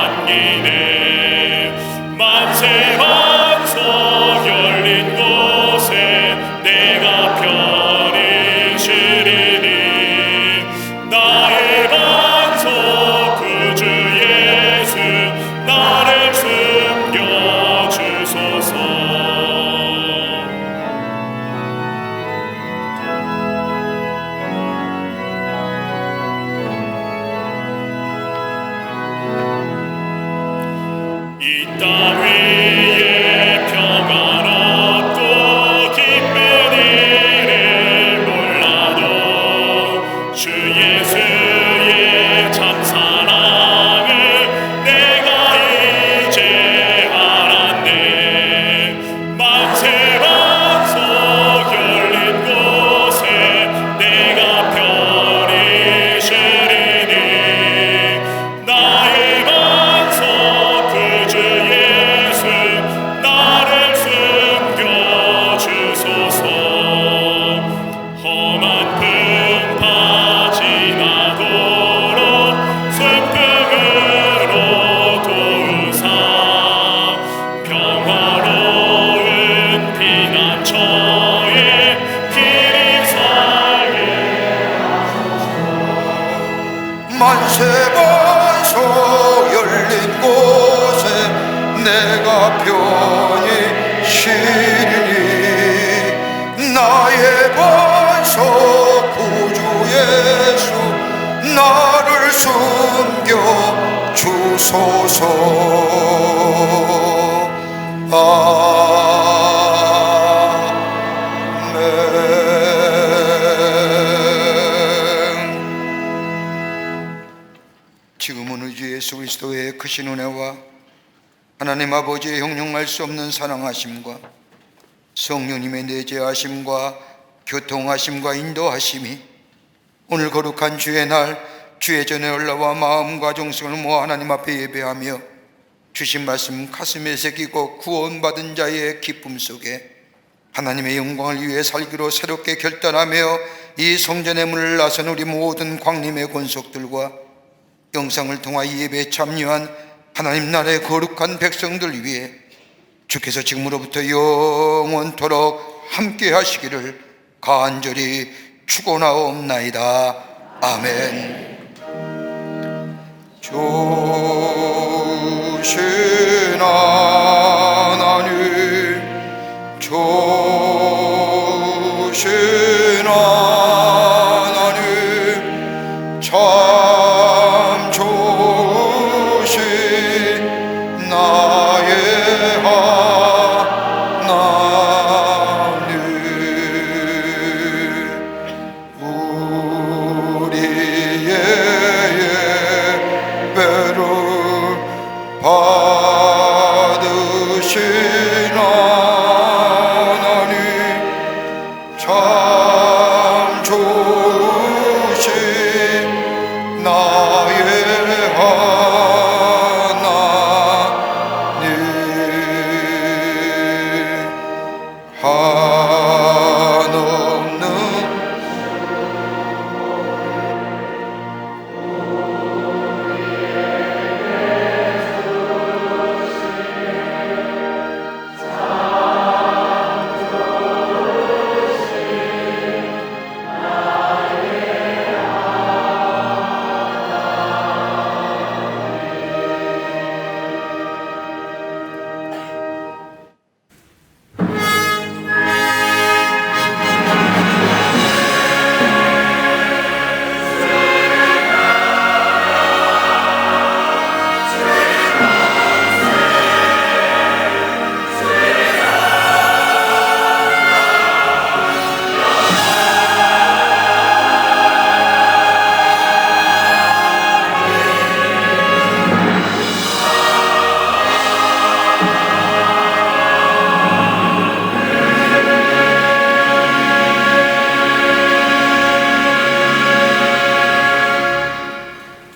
안기네. 만세 반석 열린 곳에 내가 편히 쉬리니 나의 반석 구주 예수 나를 숨겨주소서. 이 땅 위에 평안없고 기쁜 일을 몰라도 주 예수의 참 사랑을 내가 이제 알았네. 만세 반석 열린 곳에 내가 편히 쉬리니 나의 반석 구주 예수 나를 숨겨주소서. 험한 풍파 지나도록 순풍으로 도우사 평화로운 피난처에 길이 살게. 만세 반석 열린 곳에 내가 편히 쉬리니 나의 반석 구주 예수 나를 숨겨 주소서. 아멘. 지금은 우리 주 예수 그리스도의 크신 은혜와 하나님 아버지의 형용할 수 없는 사랑하심과 성령님의 내재하심과 교통하심과 인도하심이 오늘 거룩한 주의 날 주의 전에 올라와 마음과 정성을 모아 하나님 앞에 예배하며 주신 말씀 가슴에 새기고 구원받은 자의 기쁨 속에 하나님의 영광을 위해 살기로 새롭게 결단하며 이 성전의 문을 나선 우리 모든 광림의 권속들과 영상을 통하여 예배에 참여한 하나님 나라의 거룩한 백성들 위해 주께서 지금으로부터 영원토록 함께 하시기를 간절히 축원하옵나이다. 아멘. 좋으신 하나님, 좋으신